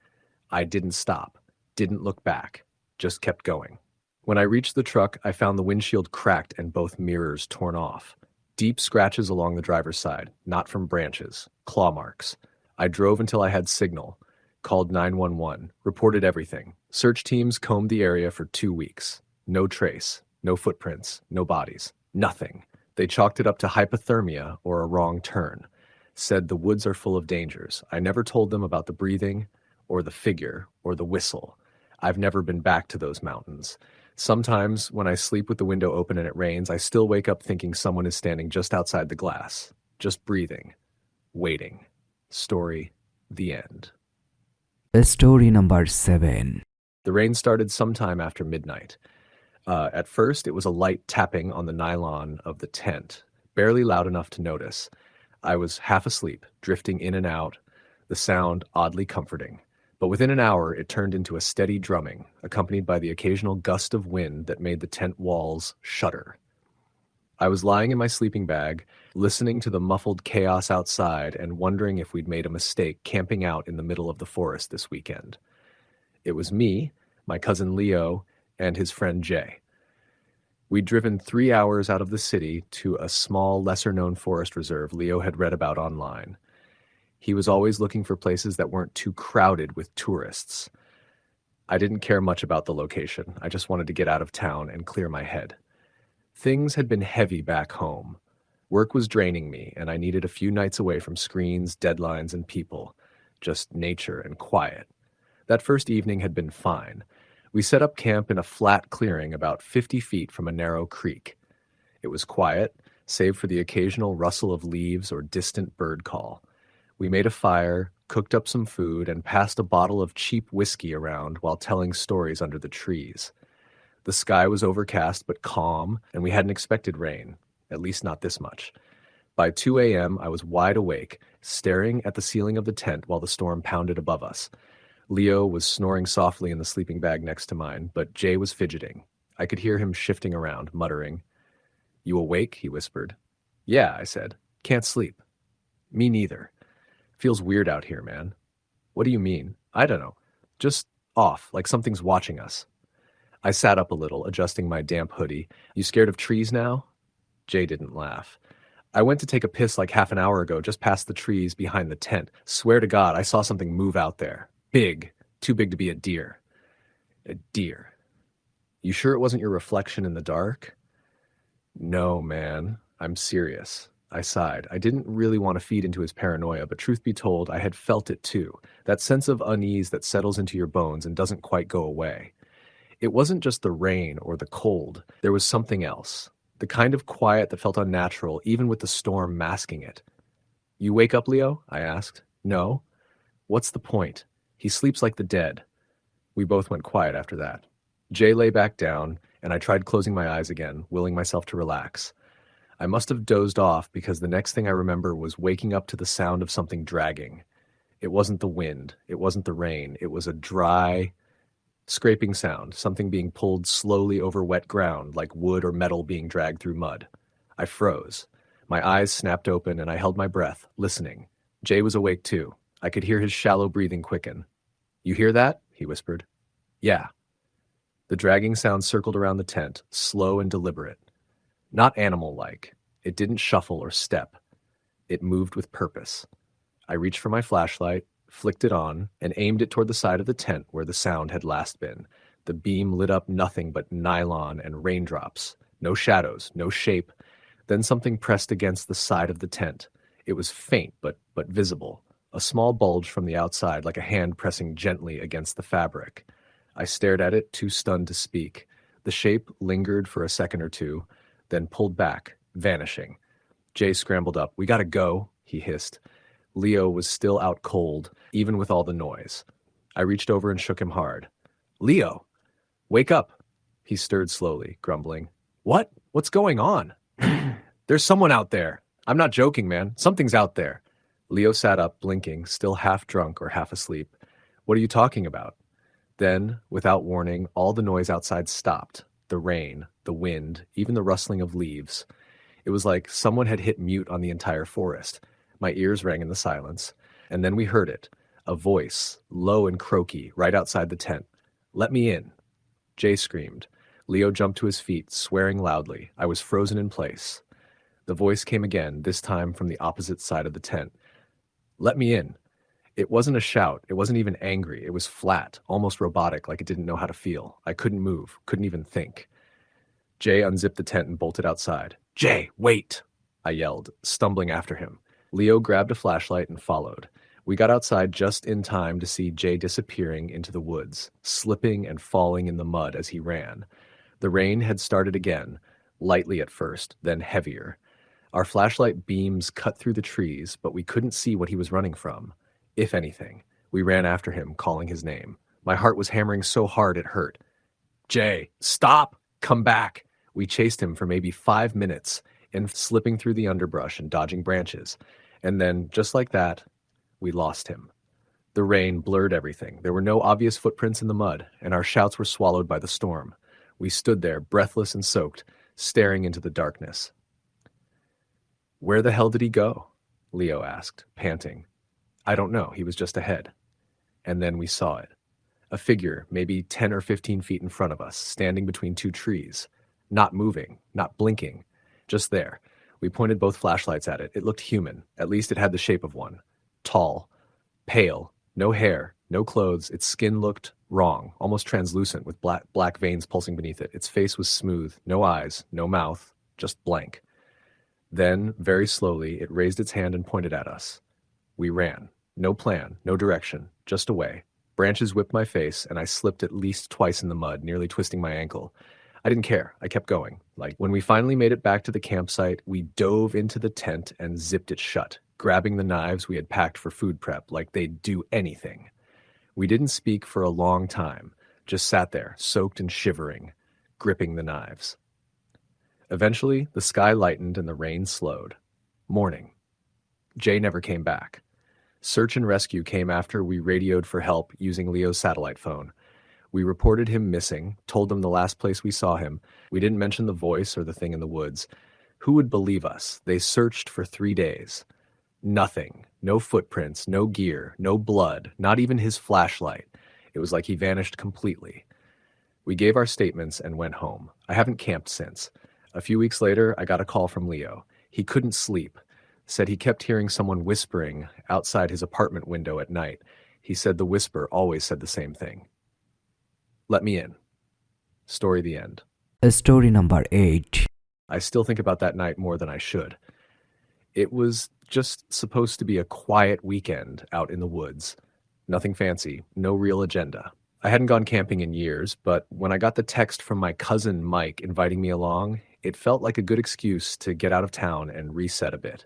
I didn't stop, didn't look back, just kept going. When I reached the truck, I found the windshield cracked and both mirrors torn off. Deep scratches along the driver's side, not from branches, claw marks. I drove until I had signal, called 911, reported everything. Search teams combed the area for 2 weeks. No trace, no footprints, no bodies, nothing. They chalked it up to hypothermia or a wrong turn. Said the woods are full of dangers. I never told them about the breathing, or the figure, or the whistle. I've never been back to those mountains. Sometimes, when I sleep with the window open and it rains, I still wake up thinking someone is standing just outside the glass, just breathing, waiting. Story, the end. Story number 7. The rain started sometime after midnight. At first, it was a light tapping on the nylon of the tent, barely loud enough to notice. I was half asleep, drifting in and out, the sound oddly comforting. But within an hour, it turned into a steady drumming, accompanied by the occasional gust of wind that made the tent walls shudder. I was lying in my sleeping bag, listening to the muffled chaos outside and wondering if we'd made a mistake camping out in the middle of the forest this weekend. It was me, my cousin Leo, and his friend Jay. We'd driven 3 hours out of the city to a small, lesser-known forest reserve Leo had read about online. He was always looking for places that weren't too crowded with tourists. I didn't care much about the location. I just wanted to get out of town and clear my head. Things had been heavy back home. Work was draining me, and I needed a few nights away from screens, deadlines, and people. Just nature and quiet. That first evening had been fine. We set up camp in a flat clearing about 50 feet from a narrow creek. It was quiet, save for the occasional rustle of leaves or distant bird call. We made a fire, cooked up some food, and passed a bottle of cheap whiskey around while telling stories under the trees. The sky was overcast but calm, and we hadn't expected rain, at least not this much. By 2 a.m., I was wide awake, staring at the ceiling of the tent while the storm pounded above us. Leo was snoring softly in the sleeping bag next to mine, but Jay was fidgeting. I could hear him shifting around, muttering. "You awake?" he whispered. "Yeah," I said. "Can't sleep." "Me neither. Feels weird out here, man." "What do you mean?" "I don't know. Just off, like something's watching us." I sat up a little, adjusting my damp hoodie. "You scared of trees now?" Jay didn't laugh. "I went to take a piss like half an hour ago, just past the trees behind the tent. Swear to God, I saw something move out there. Big. Too big to be a deer." "A deer. You sure it wasn't your reflection in the dark?" "No, man. I'm serious." I sighed. I didn't really want to feed into his paranoia, but truth be told, I had felt it too. That sense of unease that settles into your bones and doesn't quite go away. It wasn't just the rain or the cold. There was something else. The kind of quiet that felt unnatural, even with the storm masking it. "You wake up, Leo?" I asked. "No." "What's the point? He sleeps like the dead." We both went quiet after that. Jay lay back down, and I tried closing my eyes again, willing myself to relax. I must have dozed off because the next thing I remember was waking up to the sound of something dragging. It wasn't the wind. It wasn't the rain. It was a dry, scraping sound, something being pulled slowly over wet ground, like wood or metal being dragged through mud. I froze. My eyes snapped open, and I held my breath, listening. Jay was awake too. I could hear his shallow breathing quicken. "You hear that?" he whispered. "Yeah." The dragging sound circled around the tent, slow and deliberate. Not animal-like. It didn't shuffle or step. It moved with purpose. I reached for my flashlight, flicked it on, and aimed it toward the side of the tent where the sound had last been. The beam lit up nothing but nylon and raindrops. No shadows, no shape. Then something pressed against the side of the tent. It was faint but visible, a small bulge from the outside like a hand pressing gently against the fabric. I stared at it, too stunned to speak. The shape lingered for a second or two, then pulled back, vanishing. Jay scrambled up. "We gotta go," he hissed. Leo was still out cold, even with all the noise. I reached over and shook him hard. "Leo, wake up." He stirred slowly, grumbling. "What? What's going on?" "There's someone out there. I'm not joking, man. Something's out there." Leo sat up, blinking, still half drunk or half asleep. "What are you talking about?" Then, without warning, all the noise outside stopped. The rain, the wind, even the rustling of leaves. It was like someone had hit mute on the entire forest. My ears rang in the silence. And then we heard it. A voice, low and croaky, right outside the tent. "Let me in." Jay screamed. Leo jumped to his feet, swearing loudly. I was frozen in place. The voice came again, this time from the opposite side of the tent. "Let me in." It wasn't a shout. It wasn't even angry. It was flat, almost robotic, like it didn't know how to feel. I couldn't move, couldn't even think. Jay unzipped the tent and bolted outside. "Jay, wait!" I yelled, stumbling after him. Leo grabbed a flashlight and followed. We got outside just in time to see Jay disappearing into the woods, slipping and falling in the mud as he ran. The rain had started again, lightly at first, then heavier. Our flashlight beams cut through the trees, but we couldn't see what he was running from. If anything, we ran after him, calling his name. My heart was hammering so hard it hurt. "Jay, stop! Come back!" We chased him for maybe 5 minutes, and slipping through the underbrush and dodging branches. And then, just like that, we lost him. The rain blurred everything. There were no obvious footprints in the mud, and our shouts were swallowed by the storm. We stood there, breathless and soaked, staring into the darkness. "Where the hell did he go?" Leo asked, panting. "I don't know. He was just ahead." And then we saw it. A figure, maybe 10 or 15 feet in front of us, standing between two trees. Not moving, not blinking. Just there. We pointed both flashlights at it. It looked human. At least it had the shape of one. Tall. Pale. No hair. No clothes. Its skin looked wrong, almost translucent with black veins pulsing beneath it. Its face was smooth. No eyes. No mouth. Just blank. Then, very slowly, it raised its hand and pointed at us. We ran. No plan. No direction. Just away. Branches whipped my face, and I slipped at least twice in the mud, nearly twisting my ankle. I didn't care. I kept going. When we finally made it back to the campsite, we dove into the tent and zipped it shut, grabbing the knives we had packed for food prep like they'd do anything. We didn't speak for a long time, just sat there, soaked and shivering, gripping the knives. Eventually, the sky lightened and the rain slowed. Morning. Jay never came back. Search and rescue came after we radioed for help using Leo's satellite phone. We reported him missing, told them the last place we saw him. We didn't mention the voice or the thing in the woods. Who would believe us? They searched for 3 days. Nothing. No footprints, no gear, no blood, not even his flashlight. It was like he vanished completely. We gave our statements and went home. I haven't camped since. A few weeks later, I got a call from Leo. He couldn't sleep. Said he kept hearing someone whispering outside his apartment window at night. He said the whisper always said the same thing. Let me in. Story the end. Story number 8. I still think about that night more than I should. It was just supposed to be a quiet weekend out in the woods. Nothing fancy, no real agenda. I hadn't gone camping in years, but when I got the text from my cousin Mike inviting me along, it felt like a good excuse to get out of town and reset a bit.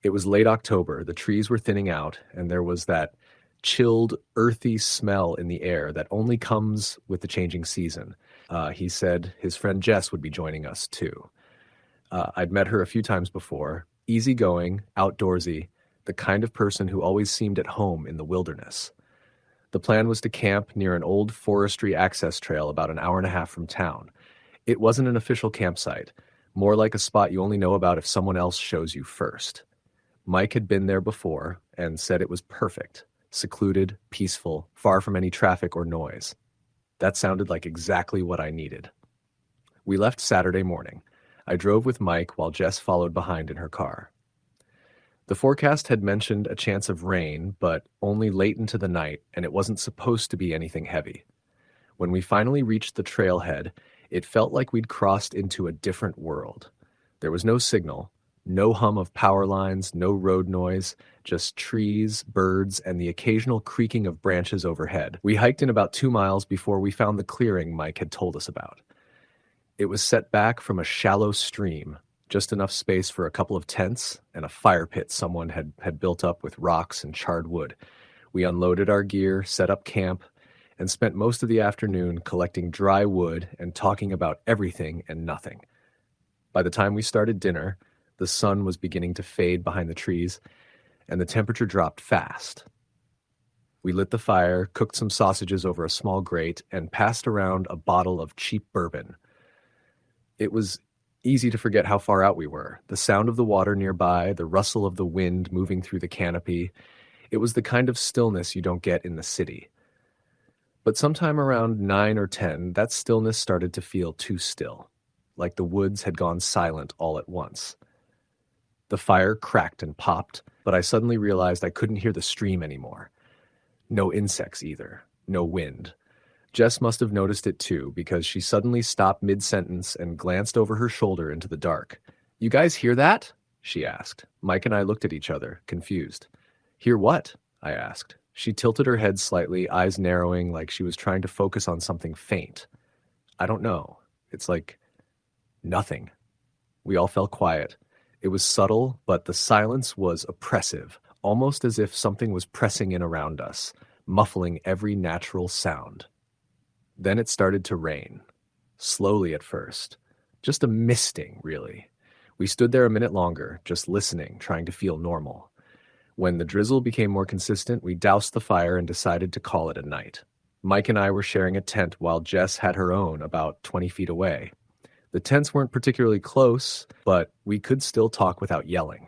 It was late October, the trees were thinning out, and there was that chilled, earthy smell in the air that only comes with the changing season. He said his friend Jess would be joining us too. I'd met her a few times before, easygoing, outdoorsy, the kind of person who always seemed at home in the wilderness. The plan was to camp near an old forestry access trail about an hour and a half from town. It wasn't an official campsite, more like a spot you only know about if someone else shows you first. Mike had been there before and said it was perfect. Secluded, peaceful, far from any traffic or noise. That sounded like exactly what I needed. We left Saturday morning. I drove with Mike while Jess followed behind in her car. The forecast had mentioned a chance of rain, but only late into the night, and it wasn't supposed to be anything heavy. When we finally reached the trailhead, it felt like we'd crossed into a different world. There was no signal, No hum of power lines, no road noise, just trees, birds, and the occasional creaking of branches overhead. We hiked in about 2 miles before we found the clearing Mike had told us about. It was set back from a shallow stream, just enough space for a couple of tents and a fire pit someone had built up with rocks and charred wood. We unloaded our gear, set up camp, and spent most of the afternoon collecting dry wood and talking about everything and nothing. By the time we started dinner, the sun was beginning to fade behind the trees, and the temperature dropped fast. We lit the fire, cooked some sausages over a small grate, and passed around a bottle of cheap bourbon. It was easy to forget how far out we were. The sound of the water nearby, the rustle of the wind moving through the canopy. It was the kind of stillness you don't get in the city. But sometime around 9 or 10, that stillness started to feel too still, like the woods had gone silent all at once. The fire cracked and popped, but I suddenly realized I couldn't hear the stream anymore. No insects either, no wind. Jess must have noticed it too, because she suddenly stopped mid-sentence and glanced over her shoulder into the dark. "You guys hear that?" she asked. Mike and I looked at each other, confused. "Hear what?" I asked. She tilted her head slightly, eyes narrowing like she was trying to focus on something faint. "I don't know. It's like nothing." We all fell quiet. It was subtle, but the silence was oppressive, almost as if something was pressing in around us, muffling every natural sound. Then it started to rain. Slowly at first. Just a misting, really. We stood there a minute longer, just listening, trying to feel normal. When the drizzle became more consistent, we doused the fire and decided to call it a night. Mike and I were sharing a tent while Jess had her own about 20 feet away. The tents weren't particularly close, but we could still talk without yelling.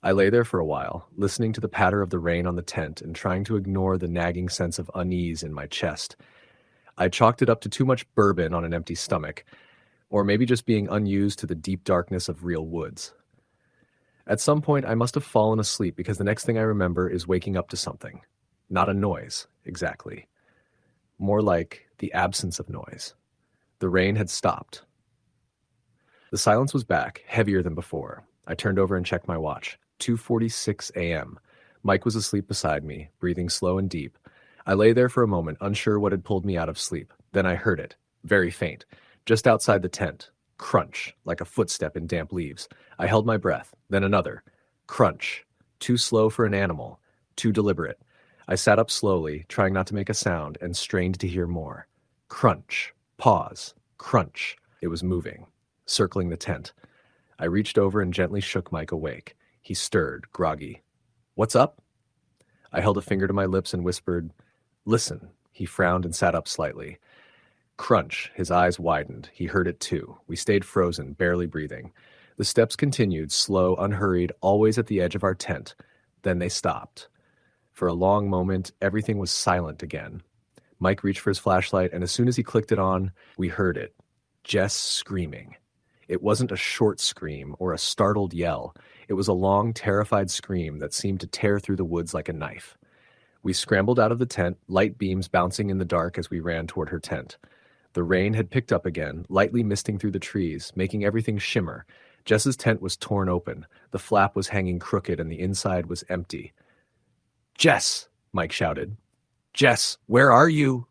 I lay there for a while, listening to the patter of the rain on the tent and trying to ignore the nagging sense of unease in my chest. I chalked it up to too much bourbon on an empty stomach, or maybe just being unused to the deep darkness of real woods. At some point, I must have fallen asleep because the next thing I remember is waking up to something. Not a noise, exactly. More like the absence of noise. The rain had stopped. The silence was back, heavier than before. I turned over and checked my watch. 2:46 a.m. Mike was asleep beside me, breathing slow and deep. I lay there for a moment, unsure what had pulled me out of sleep. Then I heard it, very faint, just outside the tent. Crunch, like a footstep in damp leaves. I held my breath, then another. Crunch, too slow for an animal, too deliberate. I sat up slowly, trying not to make a sound, and strained to hear more. Crunch, pause, crunch. It was moving, circling the tent. I reached over and gently shook Mike awake. He stirred, groggy. "What's up?" I held a finger to my lips and whispered, "Listen." He frowned and sat up slightly. Crunch, his eyes widened. He heard it too. We stayed frozen, barely breathing. The steps continued, slow, unhurried, always at the edge of our tent. Then they stopped. For a long moment, everything was silent again. Mike reached for his flashlight, and as soon as he clicked it on, we heard it. Jess screaming. It wasn't a short scream or a startled yell. It was a long, terrified scream that seemed to tear through the woods like a knife. We scrambled out of the tent, light beams bouncing in the dark as we ran toward her tent. The rain had picked up again, lightly misting through the trees, making everything shimmer. Jess's tent was torn open. The flap was hanging crooked and the inside was empty. "Jess!" Mike shouted. "Jess, where are you?"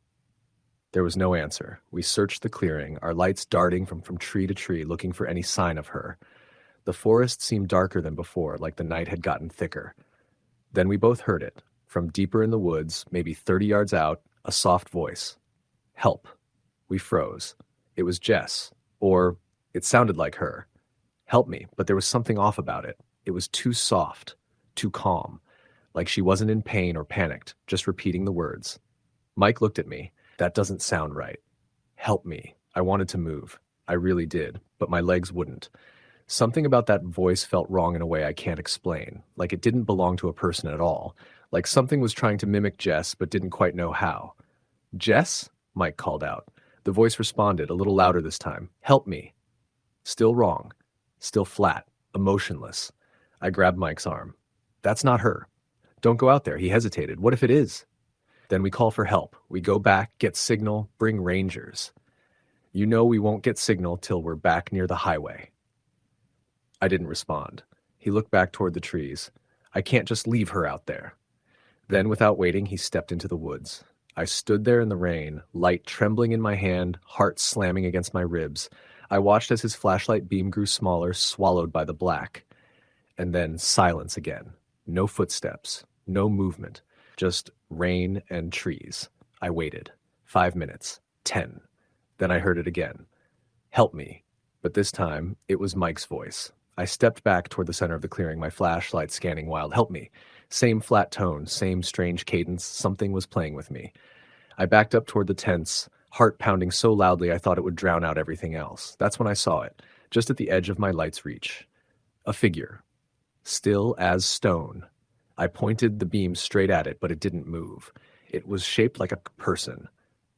There was no answer. We searched the clearing, our lights darting from tree to tree, looking for any sign of her. The forest seemed darker than before, like the night had gotten thicker. Then we both heard it. From deeper in the woods, maybe 30 yards out, a soft voice. "Help." We froze. It was Jess. Or it sounded like her. "Help me," but there was something off about it. It was too soft, too calm, like she wasn't in pain or panicked, just repeating the words. Mike looked at me. "That doesn't sound right." "Help me." I wanted to move. I really did, but my legs wouldn't. Something about that voice felt wrong in a way I can't explain, like it didn't belong to a person at all, like something was trying to mimic Jess but didn't quite know how. "Jess?" Mike called out. The voice responded, a little louder this time. "Help me." Still wrong. Still flat. Emotionless. I grabbed Mike's arm. "That's not her. Don't go out there." He hesitated. "What if it is?" Then we call for help. We go back, get signal, bring rangers. You know we won't get signal till we're back near the highway. I didn't respond. He looked back toward the trees. I can't just leave her out there. Then, without waiting, he stepped into the woods. I stood there in the rain, light trembling in my hand, heart slamming against my ribs. I watched as his flashlight beam grew smaller, swallowed by the black. And then silence again. No footsteps, no movement, just rain and trees. I waited. 5 minutes. 10. Then I heard it again. Help me. But this time, it was Mike's voice. I stepped back toward the center of the clearing, my flashlight scanning wild. Help me. Same flat tone, same strange cadence. Something was playing with me. I backed up toward the tents, heart pounding so loudly I thought it would drown out everything else. That's when I saw it, just at the edge of my light's reach. A figure. Still as stone. I pointed the beam straight at it, but it didn't move. It was shaped like a person,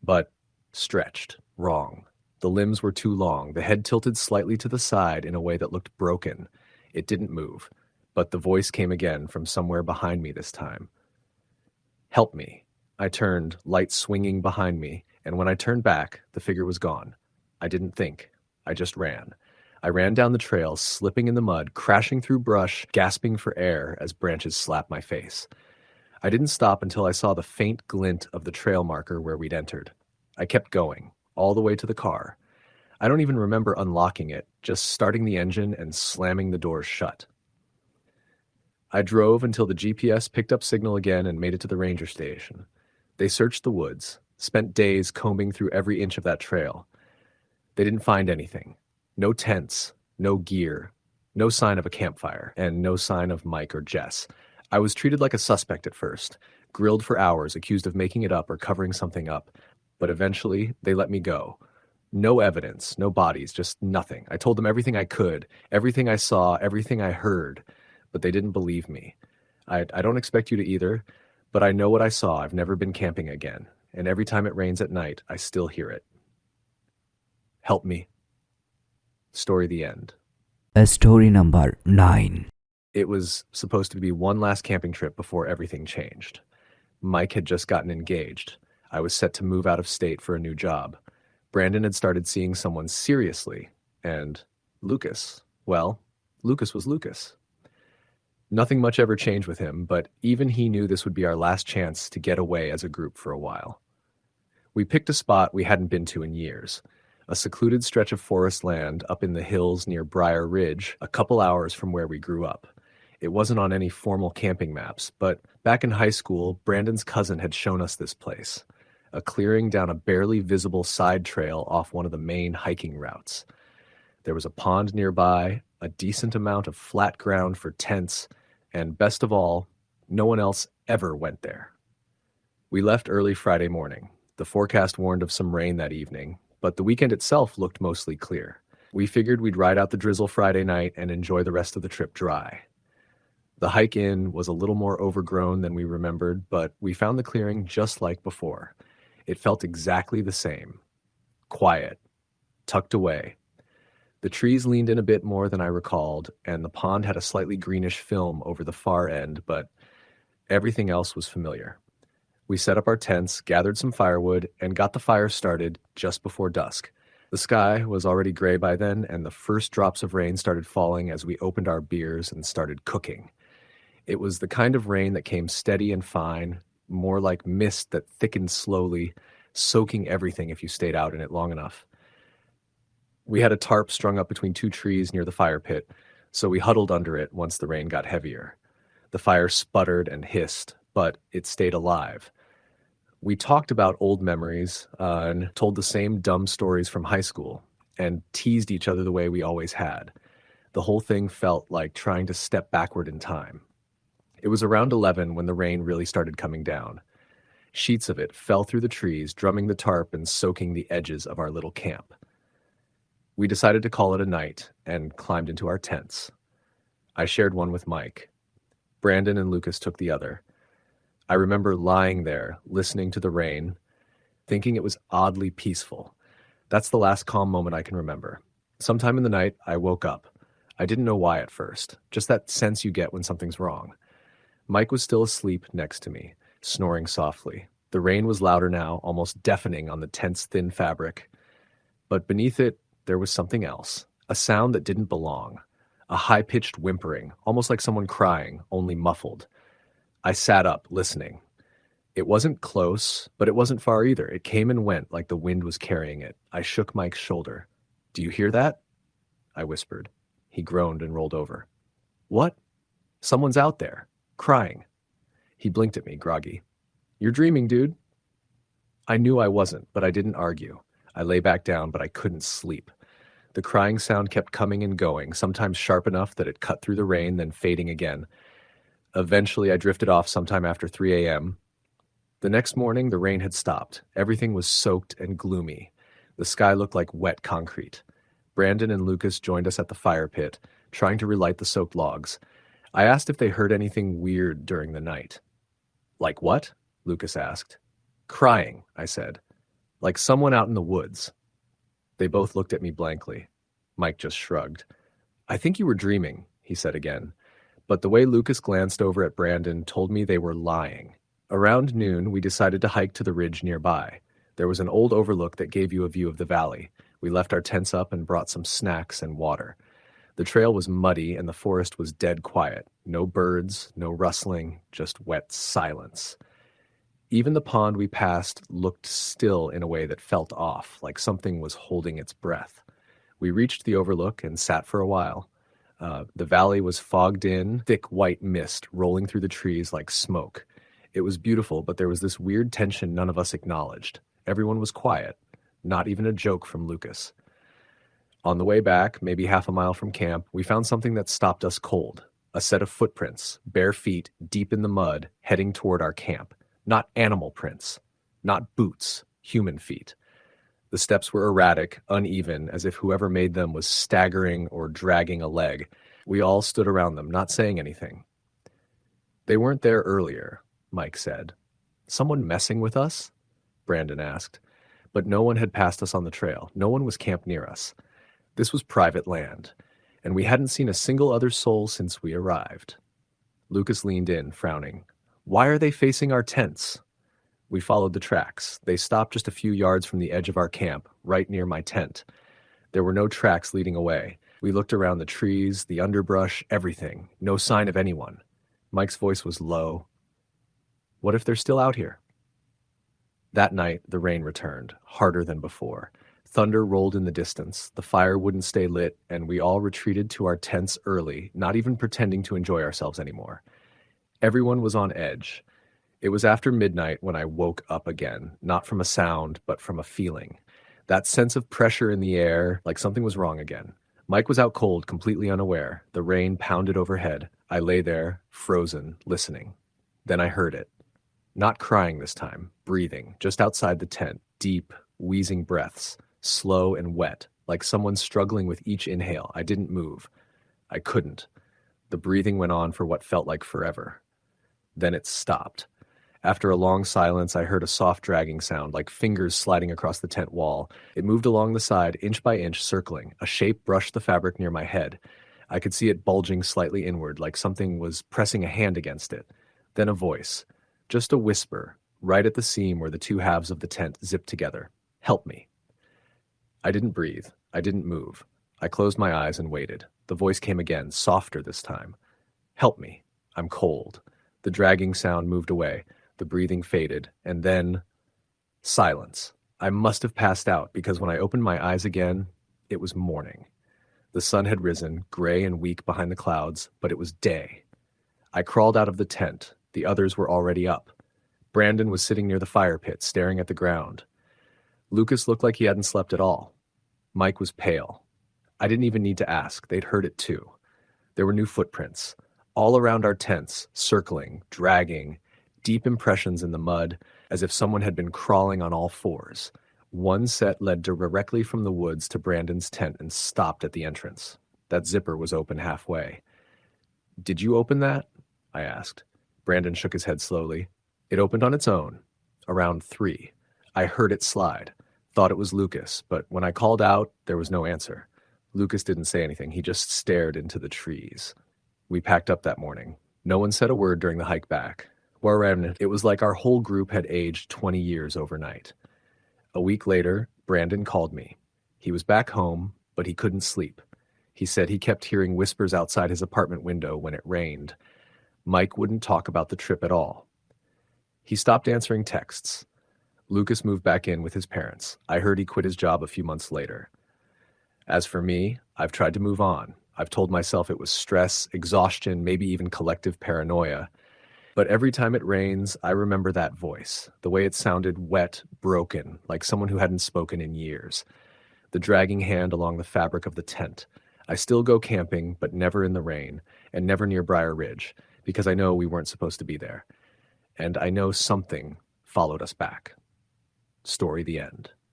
but stretched, wrong. The limbs were too long, the head tilted slightly to the side in a way that looked broken. It didn't move, but the voice came again from somewhere behind me this time. Help me. I turned, light swinging behind me, and when I turned back, the figure was gone. I didn't think. I just ran. I ran down the trail, slipping in the mud, crashing through brush, gasping for air as branches slapped my face. I didn't stop until I saw the faint glint of the trail marker where we'd entered. I kept going, all the way to the car. I don't even remember unlocking it, just starting the engine and slamming the doors shut. I drove until the GPS picked up signal again and made it to the ranger station. They searched the woods, spent days combing through every inch of that trail. They didn't find anything. No tents, no gear, no sign of a campfire, and no sign of Mike or Jess. I was treated like a suspect at first, grilled for hours, accused of making it up or covering something up. But eventually, they let me go. No evidence, no bodies, just nothing. I told them everything I could, everything I saw, everything I heard, but they didn't believe me. I don't expect you to either, but I know what I saw. I've never been camping again, and every time it rains at night, I still hear it. Help me. Story the end. Story number 9. It was supposed to be one last camping trip before everything changed. Mike had just gotten engaged. I was set to move out of state for a new job. Brandon had started seeing someone seriously, and Lucas, well, Lucas was Lucas. Nothing much ever changed with him, but even he knew this would be our last chance to get away as a group for a while. We picked a spot we hadn't been to in years, a secluded stretch of forest land up in the hills near Briar Ridge, a couple hours from where we grew up. It wasn't on any formal camping maps, but back in high school, Brandon's cousin had shown us this place, a clearing down a barely visible side trail off one of the main hiking routes. There was a pond nearby, a decent amount of flat ground for tents, and best of all, no one else ever went there. We left early Friday morning. The forecast warned of some rain that evening, but the weekend itself looked mostly clear. We figured we'd ride out the drizzle Friday night and enjoy the rest of the trip dry. The hike in was a little more overgrown than we remembered, but we found the clearing just like before. It felt exactly the same. Quiet. Tucked away. The trees leaned in a bit more than I recalled, and the pond had a slightly greenish film over the far end, but everything else was familiar. We set up our tents, gathered some firewood, and got the fire started just before dusk. The sky was already gray by then, and the first drops of rain started falling as we opened our beers and started cooking. It was the kind of rain that came steady and fine, more like mist that thickened slowly, soaking everything if you stayed out in it long enough. We had a tarp strung up between two trees near the fire pit, so we huddled under it once the rain got heavier. The fire sputtered and hissed, but it stayed alive. We talked about old memories and told the same dumb stories from high school and teased each other the way we always had. The whole thing felt like trying to step backward in time. It was around 11 when the rain really started coming down. Sheets of it fell through the trees, drumming the tarp and soaking the edges of our little camp. We decided to call it a night and climbed into our tents. I shared one with Mike. Brandon and Lucas took the other. I remember lying there, listening to the rain, thinking it was oddly peaceful. That's the last calm moment I can remember. Sometime in the night, I woke up. I didn't know why at first, just that sense you get when something's wrong. Mike was still asleep next to me, snoring softly. The rain was louder now, almost deafening on the tent's thin fabric. But beneath it, there was something else, a sound that didn't belong, a high-pitched whimpering, almost like someone crying, only muffled. I sat up, listening. It wasn't close, but it wasn't far either. It came and went like the wind was carrying it. I shook Mike's shoulder. "Do you hear that?" I whispered. He groaned and rolled over. "What?" "Someone's out there, crying." He blinked at me, groggy. "You're dreaming, dude." I knew I wasn't, but I didn't argue. I lay back down, but I couldn't sleep. The crying sound kept coming and going, sometimes sharp enough that it cut through the rain, then fading again. Eventually, I drifted off sometime after 3 a.m. The next morning, the rain had stopped. Everything was soaked and gloomy. The sky looked like wet concrete. Brandon and Lucas joined us at the fire pit, trying to relight the soaked logs. I asked if they heard anything weird during the night. "Like what?" Lucas asked. "Crying," I said. "Like someone out in the woods." They both looked at me blankly. Mike just shrugged. "I think you were dreaming," he said again. But the way Lucas glanced over at Brandon told me they were lying. Around noon, we decided to hike to the ridge nearby. There was an old overlook that gave you a view of the valley. We left our tents up and brought some snacks and water. The trail was muddy and the forest was dead quiet. No birds, no rustling, just wet silence. Even the pond we passed looked still in a way that felt off, like something was holding its breath. We reached the overlook and sat for a while. The valley was fogged in, thick white mist rolling through the trees like smoke. It was beautiful, but there was this weird tension none of us acknowledged. Everyone was quiet, not even a joke from Lucas. On the way back, maybe half a mile from camp, we found something that stopped us cold. A set of footprints, bare feet, deep in the mud, heading toward our camp. Not animal prints, not boots, human feet. The steps were erratic, uneven, as if whoever made them was staggering or dragging a leg. We all stood around them, not saying anything. "They weren't there earlier," Mike said. "Someone messing with us?" Brandon asked. But no one had passed us on the trail. No one was camped near us. This was private land, and we hadn't seen a single other soul since we arrived. Lucas leaned in, frowning. "Why are they facing our tents?" We followed the tracks. They stopped just a few yards from the edge of our camp, right near my tent. There were no tracks leading away. We looked around the trees, the underbrush, everything. No sign of anyone. Mike's voice was low. "What if they're still out here?" That night, the rain returned, harder than before. Thunder rolled in the distance, the fire wouldn't stay lit, and we all retreated to our tents early, not even pretending to enjoy ourselves anymore. Everyone was on edge. It was after midnight when I woke up again, not from a sound, but from a feeling. That sense of pressure in the air, like something was wrong again. Mike was out cold, completely unaware. The rain pounded overhead. I lay there, frozen, listening. Then I heard it. Not crying this time, breathing, just outside the tent, deep, wheezing breaths, slow and wet, like someone struggling with each inhale. I didn't move. I couldn't. The breathing went on for what felt like forever. Then it stopped. After a long silence, I heard a soft dragging sound, like fingers sliding across the tent wall. It moved along the side, inch by inch, circling. A shape brushed the fabric near my head. I could see it bulging slightly inward, like something was pressing a hand against it. Then a voice. Just a whisper, right at the seam where the two halves of the tent zipped together. "Help me." I didn't breathe. I didn't move. I closed my eyes and waited. The voice came again, softer this time. "Help me. I'm cold." The dragging sound moved away. The breathing faded. And then silence. I must have passed out because when I opened my eyes again, it was morning. The sun had risen, gray and weak behind the clouds, but it was day. I crawled out of the tent. The others were already up. Brandon was sitting near the fire pit, staring at the ground. Lucas looked like he hadn't slept at all. Mike was pale. I didn't even need to ask. They'd heard it too. There were new footprints, all around our tents, circling, dragging, deep impressions in the mud, as if someone had been crawling on all fours. One set led directly from the woods to Brandon's tent and stopped at the entrance. That zipper was open halfway. "Did you open that?" I asked. Brandon shook his head slowly. "It opened on its own, around 3. I heard it slide. Thought it was Lucas, but when I called out, there was no answer. Lucas didn't say anything. He just stared into the trees. We packed up that morning. No one said a word during the hike back. It was like our whole group had aged 20 years overnight. A week later, Brandon called me. He was back home, but he couldn't sleep. He said he kept hearing whispers outside his apartment window when it rained. Mike wouldn't talk about the trip at all. He stopped answering texts. Lucas moved back in with his parents. I heard he quit his job a few months later. As for me, I've tried to move on. I've told myself it was stress, exhaustion, maybe even collective paranoia. But every time it rains, I remember that voice, the way it sounded wet, broken, like someone who hadn't spoken in years. The dragging hand along the fabric of the tent. I still go camping, but never in the rain, and never near Briar Ridge, because I know we weren't supposed to be there. And I know something followed us back. Story the end.